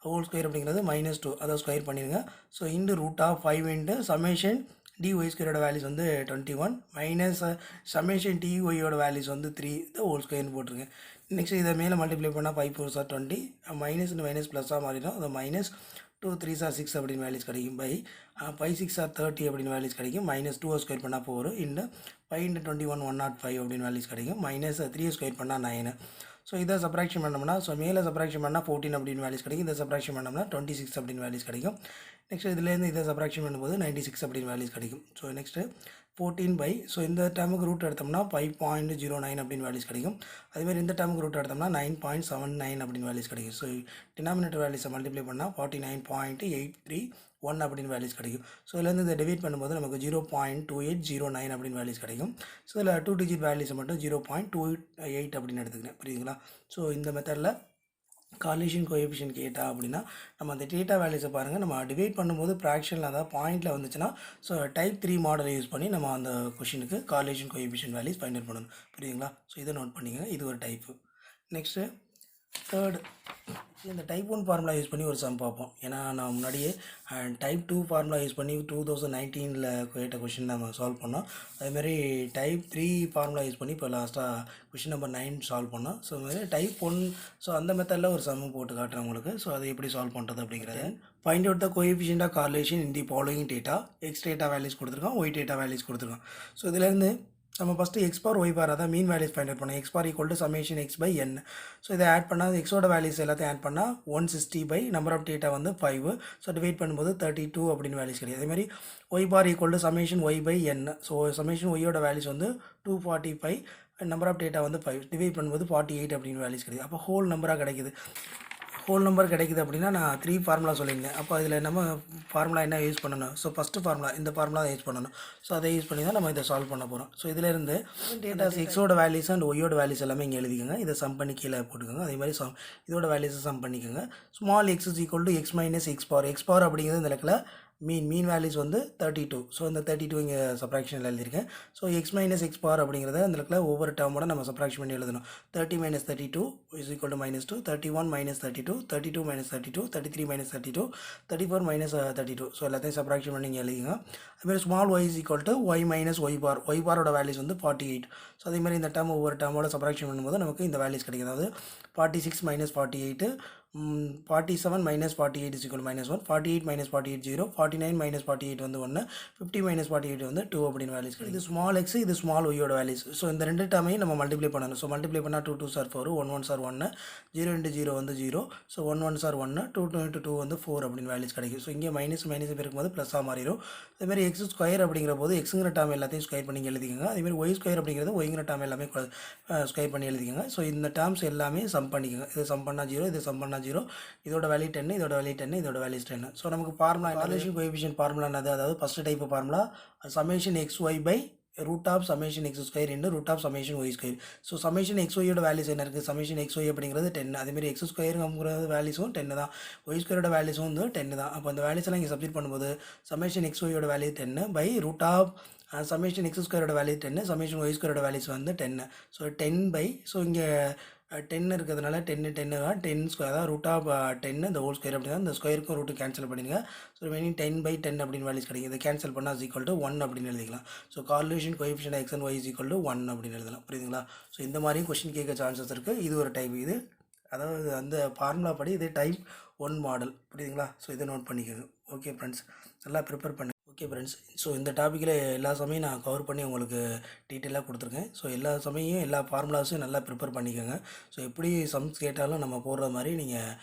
whole square அப்படிங்கிறது -2, அதை ஸ்கொயர் பண்ணிடுங்க. So into root of 5 into summation dy ஸ்கொயரோட வேல்யூஸ் வந்து 21 மைனஸ் சமேஷன் dyயோட வேல்யூஸ் வந்து 3 இந்த ஹோல் ஸ்கொயர்னு போட்டுருங்க. நெக்ஸ்ட் இதை மேலே மல்டிப்ளை பண்ணால் 5 4 சார் 20, மைனஸ் மைனஸ் ப்ளஸ்ஸாக மாறிடும், அதை மைனஸ் 2 3 சார் 6 அப்படின்னு வேல்யூஸ் கிடைக்கும். பை 5 6 சார் 30 அப்படின்னு வேல்யூஸ் கிடைக்கும். -2 ஸ்கொயர் பண்ணால் 4 இன்ட்டு 5 into 21 105 அப்படின்னு வேல்யூஸ் கிடைக்கும். மைனஸ் 3 ஸ்கொயர் பண்ணால் 9. ஸோ இதை சப்ராக்ஷன் பண்ணோம்னா, ஸோ மேலே சப்ராக்ஷன் பண்ணால் 14 அப்படின்னு வேல்யூஸ் கிடைக்கும். இதை சப்ராக்ஷன் பண்ணோம்னா 26 அப்படின்னு வேல்யூஸ் கிடைக்கும். நெக்ஸ்ட் இதுலேருந்து இதை சப்ராக்ஷன் பண்ணும்போது 96 அப்படின்னு வேல்யூஸ் கிடைக்கும். ஸோ நெக்ஸ்ட்டு 14 பை, ஸோ இந்த டேர்முக்கு ரூட் எடுத்தோம்னா 5.09 அப்படின்னு வேல்யூஸ் கிடைக்கும். அதேமாதிரி இந்த டேர்முக்கு ரூட் எடுத்தோம்னா 9.79 அப்படின்னு வேல்யூஸ் கிடைக்கும். ஸோ டினாமினேட்டர் வேல்யூஸை மல்டிப்ளை பண்ணால் 49.831 அப்படின்னு வேல்யூஸ் கிடைக்கும். ஸோ இதுலேருந்து இதை டிவைட் பண்ணும்போது நமக்கு 0.2809 அப்படின்னு வேல்யூஸ் கிடைக்கும். ஸோ இதில் 2 டிஜிட் வேல்யூஸை மட்டும் 0.28 அப்படின்னு எடுத்துக்கிறேன், புரியுதுங்களா? ஸோ இந்த மெத்தடில் கார்லேஷன் கோஎஃபிஷியன்ட் கேட்டா அப்படின்னா நம்ம அந்த டேட்டா வேல்யூஸை பாருங்கள், நம்ம டிவைட் பண்ணும்போது ஃப்ராக்ஷனில் அதாவது பாயிண்டில் வந்துச்சுன்னா ஸோ டைப் 3 மாடலை யூஸ் பண்ணி நம்ம அந்த கொஷினுக்கு correlation coefficient values find out பண்ணணும், புரியுதுங்களா? ஸோ இதை நோட் பண்ணிக்கோங்க, இது ஒரு டைப்பு. நெக்ஸ்ட்டு தேர்ட், இந்த டைப் 1 ஃபார்முலா யூஸ் பண்ணி ஒரு சம் பார்ப்போம். ஏன்னா நான் முன்னாடியே டைப் 2 ஃபார்முலா யூஸ் பண்ணி 2019 கேட்ட கொஷின் நம்ம சால்வ் பண்ணோம். அதேமாதிரி டைப் 3 ஃபார்முலா யூஸ் பண்ணி இப்போ லாஸ்ட்டாக கொஷின் நம்பர் 9 சால்வ் பண்ணோம். ஸோ இதுமாதிரி டைப் 1, ஸோ அந்த மெத்தடில் ஒரு சம்மு போட்டு காட்டுறேன் உங்களுக்கு. ஸோ அதை எப்படி சால்வ் பண்ணுறது அப்படிங்கிறது. Find out the coefficient of correlation in the following data. X data values கொடுத்துருக்கோம், ஒய் டேட்டா வேல்யூஸ் கொடுத்துருக்கோம். ஸோ இதுலேருந்து நம்ம first x bar y bar அதான் மீன் வேல்யூஸ் ஃபைண்ட் அவுட் பண்ணோம். X bar equal to summation x by n. So இதை add பண்ணால் எக்ஸோட values எல்லாத்தையும் ஆட் பண்ணால் 160 பை நம்பர் ஆஃப் டேட்டா வந்து 5. ஸோ டிவைட் பண்ணும்போது 32 அப்படின்னு வேல்யூஸ் கிடையாது. அதேமாதிரி y bar equal to summation y by n. So summation ஒய்யோட வேல்யூஸ் வந்து 245, நம்பர் ஆஃப் டேட்டா வந்து 5, டிவைட் பண்ணும்போது 48 அப்படின்னு வேல்யூஸ் கிடையாது. அப்போ ஹோல் நம்பராக கிடைக்குது. ஹோல் நம்பர் கிடைக்குது அப்படின்னா நான் 3 ஃபார்முலா சொல்லியிருந்தேன். அப்போ அதில் நம்ம ஃபார்முலா என்ன யூஸ் பண்ணணும், ஸோ ஃபஸ்ட்டு ஃபார்முலா இந்த ஃபார்முலா தான் யூஸ் பண்ணணும். ஸோ அதை யூஸ் பண்ணி தான் நம்ம இதை சால்வ் பண்ண போகிறோம். ஸோ இதிலேருந்து டேட்டாஸ் எக்ஸோட வேல்யூஸ் அண்ட் ஒய்யோட வேல்யூஸ் எல்லாமே இங்கே எழுதிக்கோங்க. இதை சம் பண்ணி கீழே போட்டுக்கோங்க. அதே மாதிரி இதோட வேல்யூஸை சம் பண்ணிக்கோங்க. Small X is equal to X minus X power அப்படிங்கிறது இந்த இடத்துல மீன் வேல்யூஸ் வந்து 32. ஸோ இந்த 32 இங்கே சப்ராக்ஷனில் எழுதியிருக்கேன். So X minus X power அப்படிங்கிறத அந்த இடத்துல ஒவ்வொரு டேர்மோட நம்ம சப்ராக்ஷன் பண்ணி எழுதணும். 30 minus 32 is equal to -2, 31 minus 32, 32 minus 32, 33 minus 32, 34 minus 32. So எல்லாத்தையும் சப்ராக்ஷன் பண்ணி இங்கே எழுதிங்க. அதுமாதிரி small y is equal to y minus y பாரோட வேல்யூஸ் வந்து 48. ஸோ அதேமாதிரி இந்த டேர்ம் ஒவ்வொரு டேர்மோட சப்ராக்ஷன் பண்ணும்போது நமக்கு இந்த வேல்யூஸ் கிடைக்கும். அதாவது 46 minus 48, 47 minus 48 is equal to -1, 48 minus 48 0, 49 minus 48 வந்து 1, 50 minus 48 வந்து 2 அப்படின்னு வேல்யூஸ் கிடைக்கும். இது ஸ்மால் எக்ஸ், இது ஸ்மால் ஒய்யோட வேல்யூஸ். ஸோ இந்த ரெண்டு டேர்மையும் நம்ம மல்டிப்ளை பண்ணணும். ஸோ மல்டிப்ளை பண்ணால் 2 2 சார் 4, 1 1 சார் 1, 0 into 0 வந்து 0, ஸோ 1 1 சார் 1, 2 2 into 2 வந்து 4 அப்படின்னு வேல்யூஸ் கிடைக்கும். ஸோ இங்கே மைனஸ் இருக்கும்போது ப்ளஸ்ஸாக மாறிடும். அதேமாதிரி எக்ஸ் ஸ்கொயர் அப்படிங்கிற போது எக்ஸுங்கிற டேர்ம் எல்லாத்தையும் ஸ்கொயர் பண்ணி எழுதிக்கோங்க. அதேமாதிரி ஒய் ஸ்கொயர் அப்படிங்கிறது ஒய்ங்கிற டேர்ம் எல்லாமே ஸ்கொயர் பண்ணி எழுதிக்கோங்க. ஸோ இந்த டேர்ம்ஸ் எல்லாமே சம் பண்ணிக்கோங்க. இது சம் பண்ணால் 0, இது சம் பண்ணால் 0, இதோட வேல்யூ 10, இதோட வேல்யூ 10, இதோட வேல்யூ 10. ஸோ நமக்கு ஃபார்முலா கார்லேஷன் கோஎஃபிஷியன்ட் ஃபார்முலா என்னது, அதாவது first type formula summation x y by root of summation x square into root of summation y square. So summation x ஒய்யோட வேல்யூஸ் என்ன இருக்குது, சமேஷன் எக்ஸ் ஒய் அப்படிங்கிறது 10. அதேமாதிரி X ஸ்கொயருங்கிற வேல்யூஸும் 10 தான், Y ஸ்கொயரோட வேல்யூஸும் வந்து 10 தான். அப்போ அந்த வேல்யூஸ் எல்லாம் இங்கே சப்ஸ்டிட் பண்ணும்போது சமேஷன் எக்ஸ் ஒய்யோட value 10 by root of summation x ஸ்கொயரோட வேல்யூ 10, சமேஷன் ஒய் ஸ்கொயரோட வேல்யூஸ் வந்து 10. ஸோ 10 பை, ஸோ இங்கே 10 இருக்கிறதுனால 10 தான் 10 ஸ்கொயர் அதாவது ரூட் ஆஃப் 10 இந்த ஹோல் ஸ்கொயர் அப்படின்னா இந்த ஸ்கொயருக்கும் ரூட்டு கேன்சல் பண்ணிடுங்க. ஸோ ரிமைனிங் 10/10 அப்படின்னு வேல்யூஸ் கிடைக்கும். இதை கேன்சல் பண்ணால் ஈக்குவல் டு 1 அப்படின்னு எழுதிக்கலாம். So correlation coefficient x and Y is equal to 1 அப்படின்னு எழுதலாம். புரியுதுங்களா? ஸோ இந்த மாதிரியும் கொஸ்டின் கேட்க சான்சஸ் இருக்குது. இது ஒரு டைப். இது அதாவது அந்த ஃபார்முலா படி இது டைப் 1 மாடல். புரியுதுங்களா? ஸோ இதை நோட் பண்ணிக்கோங்க. ஓகே ஃப்ரெண்ட்ஸ், நல்லா ப்ரிப்பேர் பண்ணுங்கள். ஓகே ஃப்ரெண்ட்ஸ், ஸோ இந்த டாப்பிக்கில் எல்லா சமயம் நான் கவர் பண்ணி உங்களுக்கு டீட்டெயிலாக கொடுத்துருக்கேன். ஸோ எல்லா சமயம் எல்லா ஃபார்முலாஸும் நல்லா ப்ரிப்பேர் பண்ணிக்கோங்க. ஸோ எப்படி சம்ஸ் கேட்டாலும் நம்ம போடுற மாதிரி நீங்கள்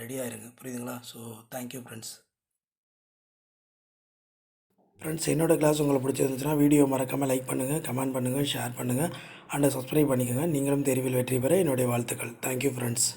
ரெடியாக இருங்க. புரியுதுங்களா? So thank you friends. ஃப்ரெண்ட்ஸ், என்னோடய கிளாஸ் உங்களுக்கு பிடிச்சிருந்துச்சுன்னா வீடியோ மறக்காமல் லைக் பண்ணுங்கள், கமெண்ட் பண்ணுங்கள், ஷேர் பண்ணுங்கள் அண்ட் சப்ஸ்கிரைப் பண்ணிக்கோங்க. நீங்களும் தேர்வில் வெற்றி பெற என்னுடைய வாழ்த்துக்கள். Thank you friends.